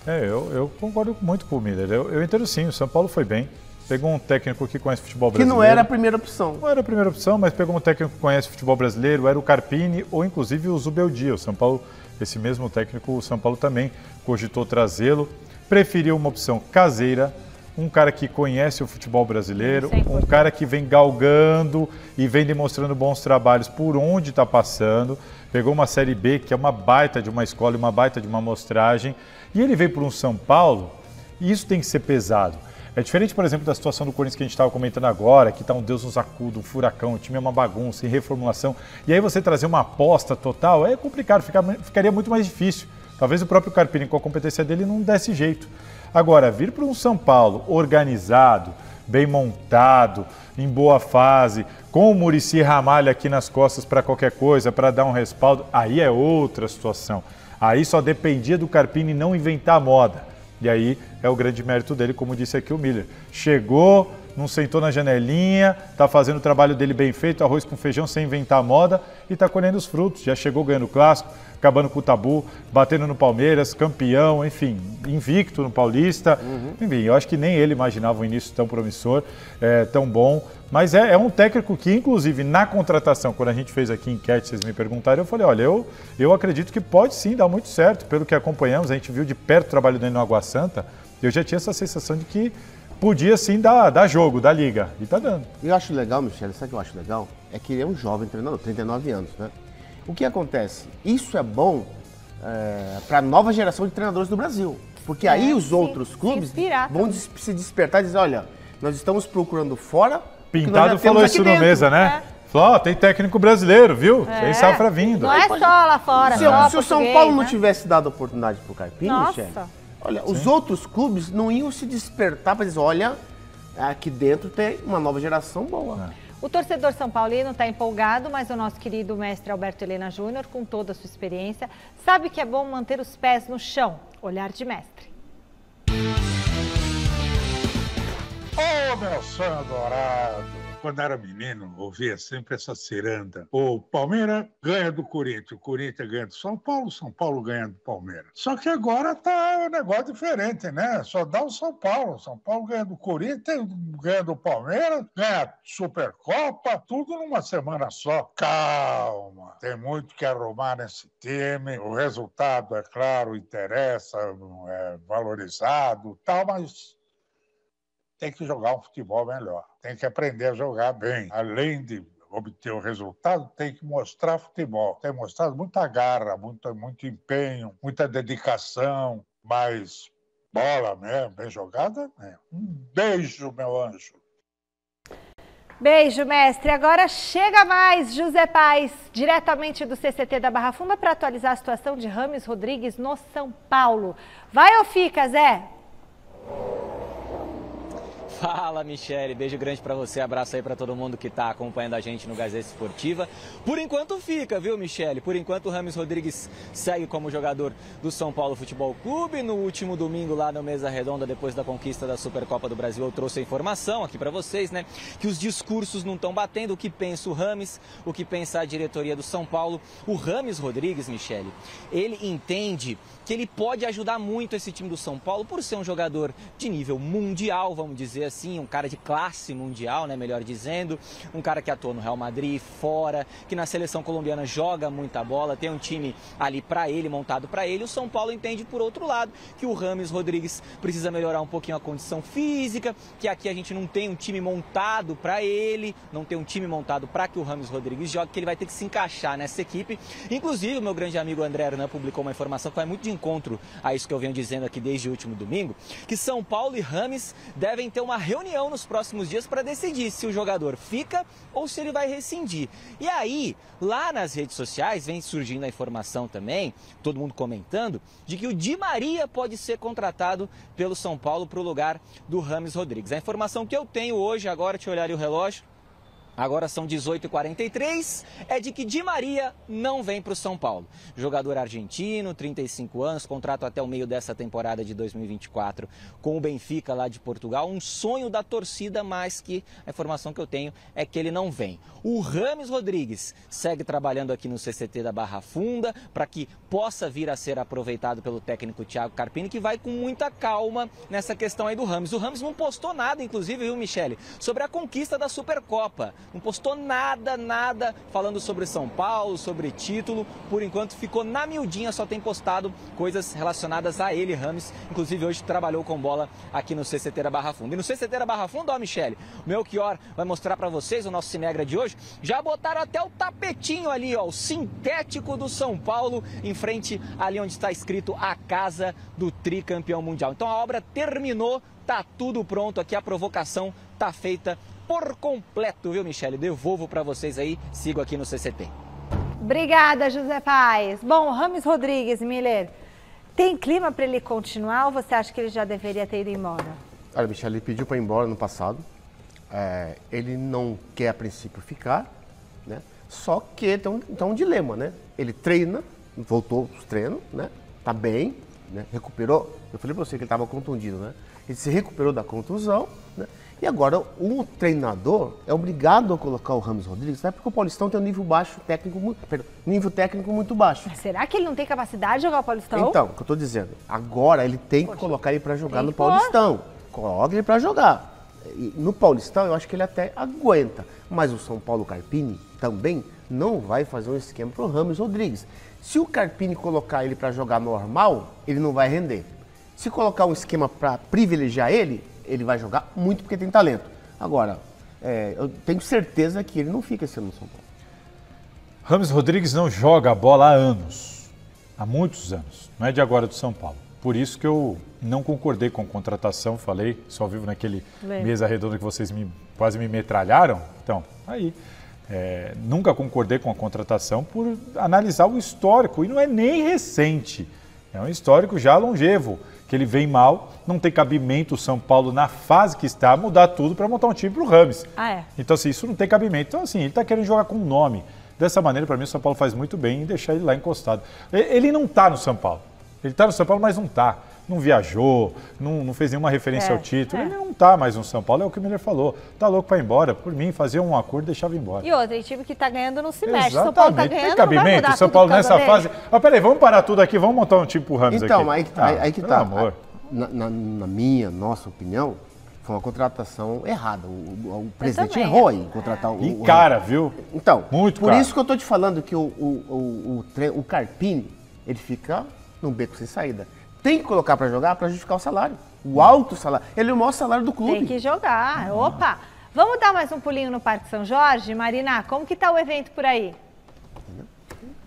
Eu concordo muito com o Miller. Eu entendo sim, o São Paulo foi bem. Pegou um técnico que conhece futebol brasileiro. Que não era a primeira opção. Não era a primeira opção, mas pegou um técnico que conhece futebol brasileiro, era o Carpini ou inclusive o Zubeldia. O São Paulo, esse mesmo técnico, o São Paulo também cogitou trazê-lo. Preferiu uma opção caseira, um cara que conhece o futebol brasileiro, um cara que vem galgando e vem demonstrando bons trabalhos por onde está passando. Pegou uma Série B, que é uma baita de uma escola e uma baita de uma amostragem, e ele veio para um São Paulo, e isso tem que ser pesado. É diferente, por exemplo, da situação do Corinthians que a gente estava comentando agora, que está um Deus nos acuda, um furacão, o time é uma bagunça, em reformulação. E aí você trazer uma aposta total é complicado, ficaria muito mais difícil. Talvez o próprio Carpini, com a competência dele, não desse jeito. Agora, vir para um São Paulo organizado, bem montado, em boa fase, com o Muricy Ramalho aqui nas costas para qualquer coisa, para dar um respaldo, aí é outra situação. Aí só dependia do Carpini não inventar moda. E aí é o grande mérito dele, como disse aqui o Miller. Chegou, não sentou na janelinha, está fazendo o trabalho dele bem feito, arroz com feijão, sem inventar moda, e está colhendo os frutos. Já chegou ganhando o Clássico, acabando com o tabu, batendo no Palmeiras, campeão, enfim, invicto no Paulista. Enfim, eu acho que nem ele imaginava um início tão promissor, tão bom. Mas é um técnico que, inclusive, na contratação, quando a gente fez aqui enquete, vocês me perguntaram, eu falei, olha, eu acredito que pode sim dar muito certo. Pelo que acompanhamos, a gente viu de perto o trabalho dele no Água Santa, eu já tinha essa sensação de que podia sim dar jogo, dar liga, e tá dando. Eu acho legal, Michele, sabe o que eu acho legal? É que ele é um jovem treinador, 39 anos, né? O que acontece? Isso é bom para a nova geração de treinadores do Brasil, porque aí os outros clubes vão se despertar e dizer, olha, nós estamos procurando fora... Pintado falou isso no mesa, né? Falou, ó, tem técnico brasileiro, viu? Tem safra vindo. Não é só lá fora, se o São Paulo não tivesse dado oportunidade pro Carpini, Michele, olha, os outros clubes não iam se despertar para dizer, olha, aqui dentro tem uma nova geração boa. O torcedor são paulino está empolgado, mas o nosso querido mestre Alberto Helena Júnior, com toda a sua experiência, sabe que é bom manter os pés no chão. Olhar de mestre. Ô, meu sonho dourado! Quando era menino, ouvia sempre essa ciranda. O Palmeiras ganha do Corinthians, o Corinthians ganha do São Paulo ganha do Palmeiras. Só que agora tá um negócio diferente, né? Só dá o São Paulo ganha do Corinthians, ganha do Palmeiras, ganha Supercopa, tudo numa semana só. Calma, tem muito que arrumar nesse time. O resultado, é claro, interessa, é valorizado, tal, mas... tem que jogar um futebol melhor, tem que aprender a jogar bem. Além de obter o resultado, tem que mostrar futebol. Tem mostrado muita garra, muito empenho, muita dedicação, mas bola mesmo, bem jogada, né? Um beijo, meu anjo. Beijo, mestre. Agora chega mais, José Paes, diretamente do CCT da Barra Funda, para atualizar a situação de Rames Rodrigues no São Paulo. Vai ou fica, Zé? Fala, Michele, beijo grande pra você, abraço aí pra todo mundo que tá acompanhando a gente no Gazeta Esportiva. Por enquanto fica, viu, Michele? Por enquanto o Rames Rodrigues segue como jogador do São Paulo Futebol Clube. No último domingo lá no Mesa Redonda, depois da conquista da Supercopa do Brasil, eu trouxe a informação aqui pra vocês, né? Que os discursos não estão batendo, o que pensa o Rames, o que pensa a diretoria do São Paulo. O Rames Rodrigues, Michele, ele entende que ele pode ajudar muito esse time do São Paulo por ser um jogador de nível mundial, vamos dizer assim, um cara de classe mundial, né, melhor dizendo, um cara que atuou no Real Madrid, fora, que na seleção colombiana joga muita bola, tem um time ali para ele, montado para ele. O São Paulo entende, por outro lado, que o Rames Rodrigues precisa melhorar um pouquinho a condição física, que aqui a gente não tem um time montado para ele, não tem um time montado para que o Rames Rodrigues jogue, que ele vai ter que se encaixar nessa equipe. Inclusive, o meu grande amigo André Hernan publicou uma informação que vai muito de encontro a isso que eu venho dizendo aqui desde o último domingo, que São Paulo e Rames devem ter uma reunião nos próximos dias para decidir se o jogador fica ou se ele vai rescindir. E aí, lá nas redes sociais, vem surgindo a informação também, todo mundo comentando, de que o Di Maria pode ser contratado pelo São Paulo para o lugar do Rames Rodrigues. A informação que eu tenho hoje, agora, deixa eu olhar o relógio, agora são 18h43, é de que Di Maria não vem para o São Paulo. Jogador argentino, 35 anos, contrato até o meio dessa temporada de 2024 com o Benfica lá de Portugal. Um sonho da torcida, mas que a informação que eu tenho é que ele não vem. O Rames Rodrigues segue trabalhando aqui no CCT da Barra Funda para que possa vir a ser aproveitado pelo técnico Thiago Carpini, que vai com muita calma nessa questão aí do Rames. O Rames não postou nada, inclusive, viu, Michele, sobre a conquista da Supercopa. não postou nada falando sobre São Paulo, sobre título. Por enquanto ficou na miudinha, só tem postado coisas relacionadas a ele, Rames. Inclusive hoje trabalhou com bola aqui no CCT da Barra Funda. E no CCT da Barra Funda, ó, Michele, o Melchior vai mostrar para vocês o nosso Cinegra de hoje. Já botaram até o tapetinho ali, ó, o sintético do São Paulo, em frente ali onde está escrito a casa do tricampeão mundial. Então a obra terminou, tá tudo pronto aqui, a provocação tá feita por completo, viu, Michele? Devolvo para vocês aí, sigo aqui no CCT. Obrigada, José Paes. Bom, Rames Rodrigues, Miller, tem clima para ele continuar ou você acha que ele já deveria ter ido embora? Olha, Michele, ele pediu para ir embora no passado. Ele não quer, a princípio, ficar, né? Só que tem um dilema, né? Ele treina, voltou os treinos, né? Tá bem, né? Recuperou. Eu falei para você que ele estava contundido, né? Ele se recuperou da contusão, né? E agora o treinador é obrigado a colocar o Rames Rodrigues, né? Porque o Paulistão tem um nível técnico muito baixo. Mas será que ele não tem capacidade de jogar o Paulistão? Então, o que eu estou dizendo, agora ele tem que colocar ele para jogar no Paulistão. Coloca ele para jogar. E no Paulistão eu acho que ele até aguenta, mas o São Paulo Carpini também não vai fazer um esquema para o Rames Rodrigues. Se o Carpini colocar ele para jogar normal, ele não vai render. Se colocar um esquema para privilegiar ele, ele vai jogar muito porque tem talento. Agora, eu tenho certeza que ele não fica esse ano no São Paulo. Rames Rodrigues não joga a bola há anos, há muitos anos, não é de agora do São Paulo. Por isso que eu não concordei com a contratação, falei, só vivo naquele mesa redonda que vocês quase me metralharam. Então, aí, nunca concordei com a contratação por analisar o histórico, e não é nem recente, é um histórico já longevo, que ele vem mal, não tem cabimento o São Paulo na fase que está, mudar tudo para montar um time para o Rames. Então, assim, isso não tem cabimento. Então, assim, ele está querendo jogar com um nome. Dessa maneira, para mim, o São Paulo faz muito bem em deixar ele lá encostado. Ele não está no São Paulo. Ele está no São Paulo, mas não está. Não viajou, não fez nenhuma referência ao título. Ele não está mais no São Paulo, é o que o Miller falou. Está louco para ir embora. Por mim, fazia um acordo e deixava ir embora. E outra, o time que está ganhando não se mexe. Exatamente. São Paulo está ganhando, tem cabimento, não vai São Paulo nessa fase. Peraí, vamos parar tudo aqui, vamos montar um time pro Rames aqui. Então, aí que tá. Amor. Na nossa opinião, foi uma contratação errada. O presidente errou aí em contratar o cara, viu? Então, muito por caro. isso que eu tô te falando que o Carpini, ele fica num beco sem saída. Tem que colocar para jogar para justificar o salário. O alto salário. Ele é o maior salário do clube. Tem que jogar. Opa! Vamos dar mais um pulinho no Parque São Jorge? Marina, como que tá o evento por aí?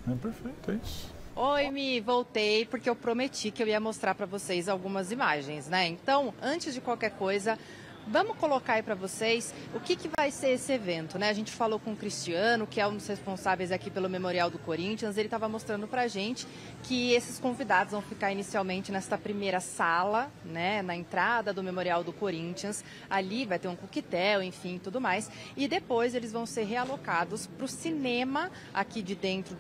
Perfeito, é isso. Oi, Mi, voltei porque eu prometi que eu ia mostrar para vocês algumas imagens, né? Então, antes de qualquer coisa, vamos colocar aí para vocês o que vai ser esse evento, né? A gente falou com o Cristiano, que é um dos responsáveis aqui pelo Memorial do Corinthians. Ele estava mostrando pra gente que esses convidados vão ficar inicialmente nesta primeira sala, né? Na entrada do Memorial do Corinthians. Ali vai ter um coquetel, enfim, tudo mais. E depois eles vão ser realocados para o cinema aqui de dentro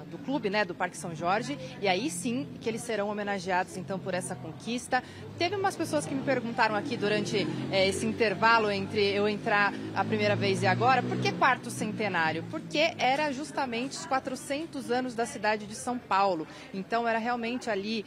do clube, né? Do Parque São Jorge. E aí sim que eles serão homenageados, então, por essa conquista. Teve umas pessoas que me perguntaram aqui durante esse intervalo entre eu entrar a primeira vez e agora, por que quarto centenário? Porque era justamente os 400 anos da cidade de São Paulo. Então era realmente ali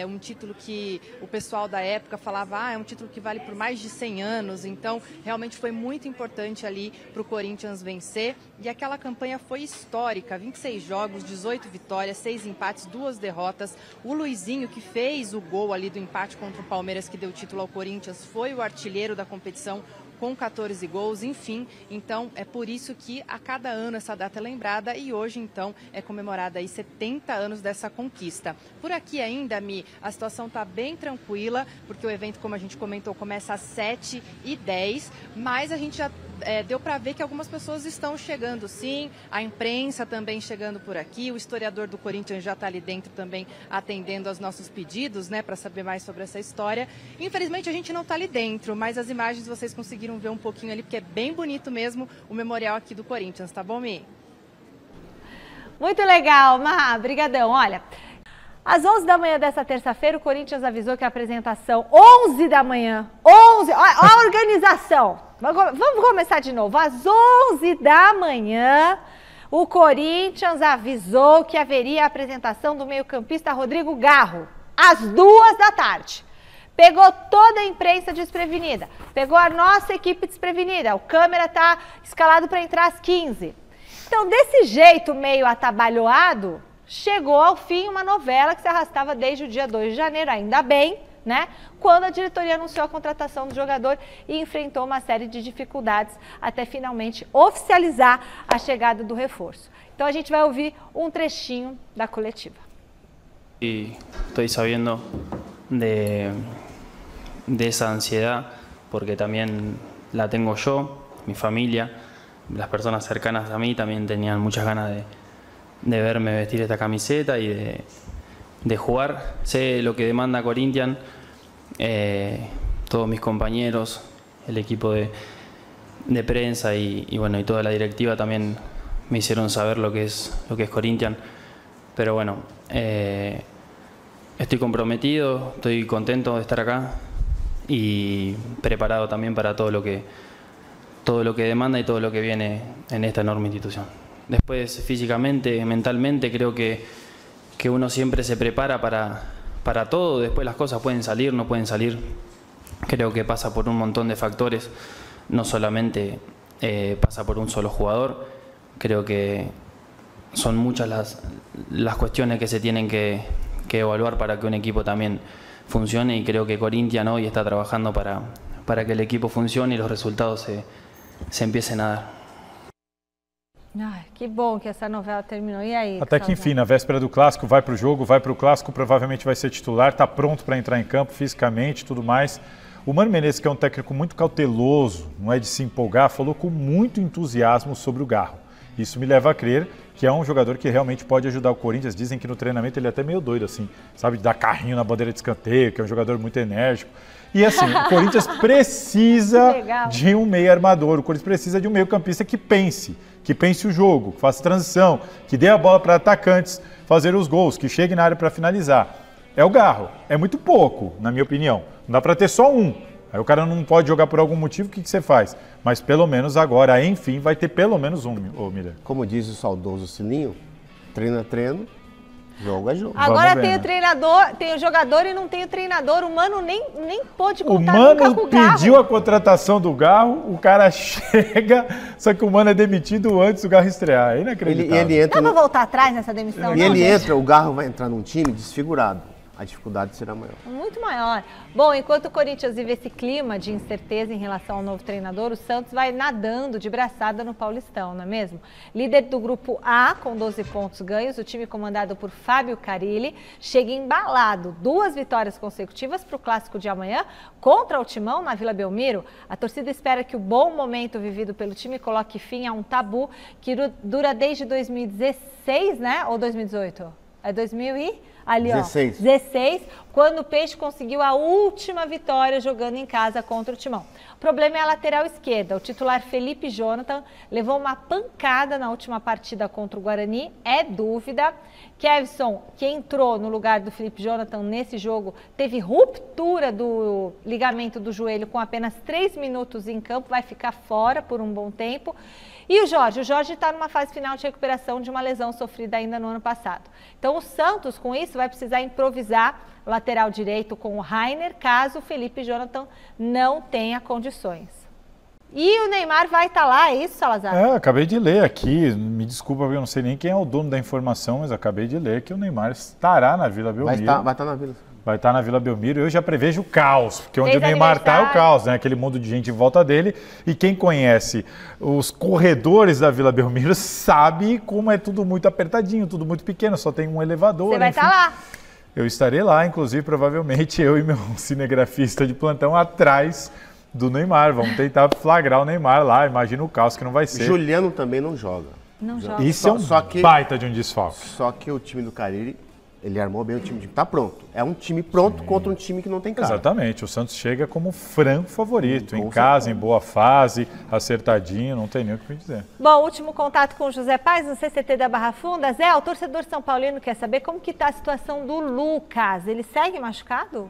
um título que o pessoal da época falava, é um título que vale por mais de 100 anos. Então realmente foi muito importante ali para o Corinthians vencer. E aquela campanha foi histórica, 26 jogos, 18 vitórias, 6 empates, 2 derrotas. O Luizinho, que fez o gol ali do empate contra o Palmeiras, que deu o título ao Corinthians, foi o artilheiro da competição com 14 gols, enfim. Então, é por isso que a cada ano essa data é lembrada e hoje, então, é comemorada aí 70 anos dessa conquista. Por aqui ainda, Mi, a situação está bem tranquila, porque o evento, como a gente comentou, começa às 7h10, mas a gente já deu para ver que algumas pessoas estão chegando, sim, a imprensa também chegando por aqui, o historiador do Corinthians já está ali dentro também atendendo aos nossos pedidos, né, para saber mais sobre essa história. Infelizmente a gente não está ali dentro, mas as imagens vocês conseguiram ver um pouquinho ali, porque é bem bonito mesmo o memorial aqui do Corinthians, tá bom, Mi? Muito legal, Má, brigadão. Olha, às 11 da manhã dessa terça-feira, o Corinthians avisou que a apresentação, 11 da manhã, 11, a organização, vamos começar de novo, às 11 da manhã, o Corinthians avisou que haveria a apresentação do meio-campista Rodrigo Garro, às 2 da tarde. Pegou toda a imprensa desprevenida, pegou a nossa equipe desprevenida, o câmera está escalado para entrar às 15. Então, desse jeito meio atabalhoado, chegou ao fim uma novela que se arrastava desde o dia 2 de janeiro, ainda bem, né? Quando a diretoria anunciou a contratação do jogador e enfrentou uma série de dificuldades até finalmente oficializar a chegada do reforço. Então a gente vai ouvir um trechinho da coletiva. Y estoy sabiendo de esa ansiedad porque también la tengo yo, mi familia, las personas cercanas a mí también tenían muchas ganas de verme vestir esta camiseta y de jugar. Sé lo que demanda Corinthians, todos mis compañeros, el equipo de prensa y bueno, y toda la directiva también me hicieron saber lo que es Corinthians. Pero bueno, estoy comprometido, estoy contento de estar acá y preparado también para todo lo que demanda y todo lo que viene en esta enorme institución. Después, físicamente, mentalmente, creo que uno siempre se prepara para todo. Después las cosas pueden salir, no pueden salir. Creo que pasa por un montón de factores, no solamente pasa por un solo jugador. Creo que son muchas las cuestiones que se tienen que evaluar para que un equipo también funcione, y creo que Corinthians hoy está trabajando para que el equipo funcione y los resultados se empiecem a dar. Ai, que bom que essa novela terminou. E aí? Até que enfim, na véspera do Clássico, vai para o jogo, vai para o Clássico, provavelmente vai ser titular, está pronto para entrar em campo fisicamente e tudo mais. O Mano Menezes, que é um técnico muito cauteloso, não é de se empolgar, falou com muito entusiasmo sobre o Garro. Isso me leva a crer que é um jogador que realmente pode ajudar o Corinthians. Dizem que no treinamento ele é até meio doido, assim, sabe, de dar carrinho na bandeira de escanteio, que é um jogador muito enérgico. E assim, o Corinthians precisa de um meio armador, o Corinthians precisa de um meio campista que pense o jogo, que faça transição, que dê a bola para atacantes fazer os gols, que chegue na área para finalizar. É o Garro, é muito pouco, na minha opinião. Não dá para ter só um. Aí o cara não pode jogar por algum motivo, o que você faz? Mas pelo menos agora, enfim, vai ter pelo menos um, Miller. Como diz o saudoso Sininho, treino é treino, jogo é jogo. Agora tem o treinador, tem o jogador e não tem o treinador. O Mano nem pôde contar nunca com o Garro. O Mano pediu a contratação do Garro, o cara chega, só que o Mano é demitido antes do Garro estrear. É inacreditável. Ele entra eu vou voltar atrás nessa demissão. E ele entra, o Garro vai entrar num time desfigurado. A dificuldade será maior. Muito maior. Bom, enquanto o Corinthians vive esse clima de incerteza em relação ao novo treinador, o Santos vai nadando de braçada no Paulistão, não é mesmo? Líder do grupo A, com 12 pontos ganhos, o time comandado por Fábio Carille chega embalado. 2 vitórias consecutivas para o clássico de amanhã contra o Timão na Vila Belmiro. A torcida espera que o bom momento vivido pelo time coloque fim a um tabu que dura desde 2016, né? Ou 2018? É 2016, quando o Peixe conseguiu a última vitória jogando em casa contra o Timão. O problema é a lateral esquerda. O titular Felipe Jonathan levou uma pancada na última partida contra o Guarani, é dúvida. Kevson, que entrou no lugar do Felipe Jonathan nesse jogo, teve ruptura do ligamento do joelho com apenas 3 minutos em campo, vai ficar fora por um bom tempo. E o Jorge está numa fase final de recuperação de uma lesão sofrida ainda no ano passado. Então o Santos, com isso, vai precisar improvisar o lateral direito com o Rainer, caso o Felipe Jonathan não tenha condições. E o Neymar vai estar lá, é isso, Salazar? Acabei de ler aqui, me desculpa, eu não sei nem quem é o dono da informação, mas acabei de ler que o Neymar estará na Vila Belmiro. Vai estar na Vila. Vai estar na Vila Belmiro. Eu já prevejo o caos, porque onde o Neymar está é o caos, né? Aquele mundo de gente em volta dele. E quem conhece os corredores da Vila Belmiro sabe como é tudo muito apertadinho, tudo muito pequeno, só tem um elevador. Você vai estar lá? Eu estarei lá, inclusive, provavelmente eu e meu cinegrafista de plantão atrás do Neymar. Vamos tentar flagrar o Neymar lá. Imagina o caos que não vai ser. Juliano também não joga. Não joga. Isso é um baita de um desfalque. Só que o time do Carille, ele armou bem o time, está pronto. É um time pronto contra um time que não tem cara. Exatamente, o Santos chega como franco favorito, em casa, em boa fase, acertadinho, não tem nem o que me dizer. Bom, último contato com o José Paes no CCT da Barra Funda. Zé, o torcedor são paulino quer saber como que está a situação do Lucas. Ele segue machucado?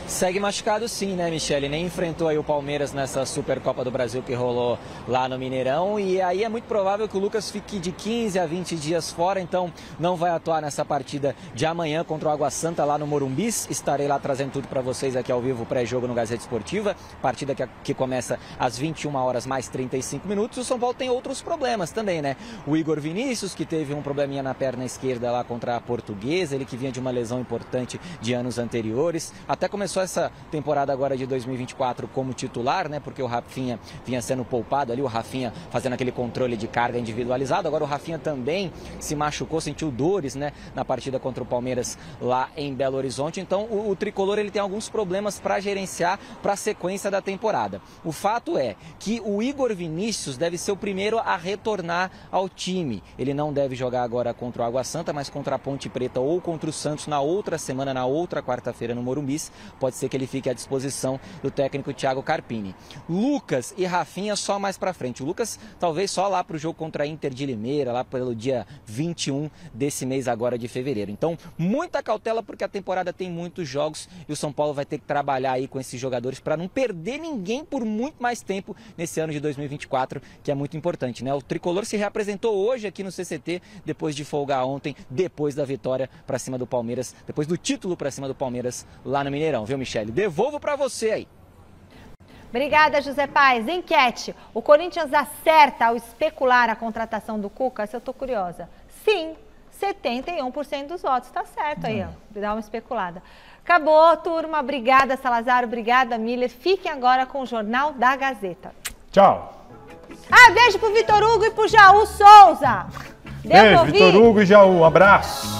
Segue machucado sim, né, Michele? Nem enfrentou aí o Palmeiras nessa Supercopa do Brasil que rolou lá no Mineirão. E aí é muito provável que o Lucas fique de 15 a 20 dias fora, então não vai atuar nessa partida de amanhã contra o Água Santa lá no Morumbi. Estarei lá trazendo tudo para vocês aqui ao vivo, pré-jogo no Gazeta Esportiva. Partida que começa às 21 horas mais 35 minutos. O São Paulo tem outros problemas também, né? O Igor Vinícius, que teve um probleminha na perna esquerda lá contra a Portuguesa, ele que vinha de uma lesão importante de anos anteriores. Até começou essa temporada agora de 2024 como titular, né? Porque o Rafinha vinha sendo poupado ali, o Rafinha fazendo aquele controle de carga individualizado. Agora o Rafinha também se machucou, sentiu dores, né? Na partida contra o Palmeiras lá em Belo Horizonte. Então o tricolor ele tem alguns problemas para gerenciar para a sequência da temporada. O fato é que o Igor Vinícius deve ser o primeiro a retornar ao time. Ele não deve jogar agora contra o Água Santa, mas contra a Ponte Preta ou contra o Santos na outra semana, na outra quarta-feira no Morumbi. Pode ser que ele fique à disposição do técnico Thiago Carpini. Lucas e Rafinha só mais pra frente. O Lucas talvez só lá pro jogo contra a Inter de Limeira, lá pelo dia 21 desse mês agora de fevereiro. Então, muita cautela porque a temporada tem muitos jogos e o São Paulo vai ter que trabalhar aí com esses jogadores para não perder ninguém por muito mais tempo nesse ano de 2024, que é muito importante, né? O tricolor se reapresentou hoje aqui no CCT, depois de folgar ontem, depois da vitória para cima do Palmeiras, depois do título para cima do Palmeiras lá no Mineirão, viu, Michele? Devolvo para você aí. Obrigada, José Paes. Enquete. O Corinthians acerta ao especular a contratação do Cuca? Essa eu tô curiosa. Sim, 71% dos votos. Tá certo aí, ó. Dá uma especulada. Acabou, turma. Obrigada, Salazar. Obrigada, Miller. Fiquem agora com o Jornal da Gazeta. Tchau. Ah, beijo pro Vitor Hugo e pro Jaú Souza. Beijo, Vitor Hugo e Jaú. Um abraço.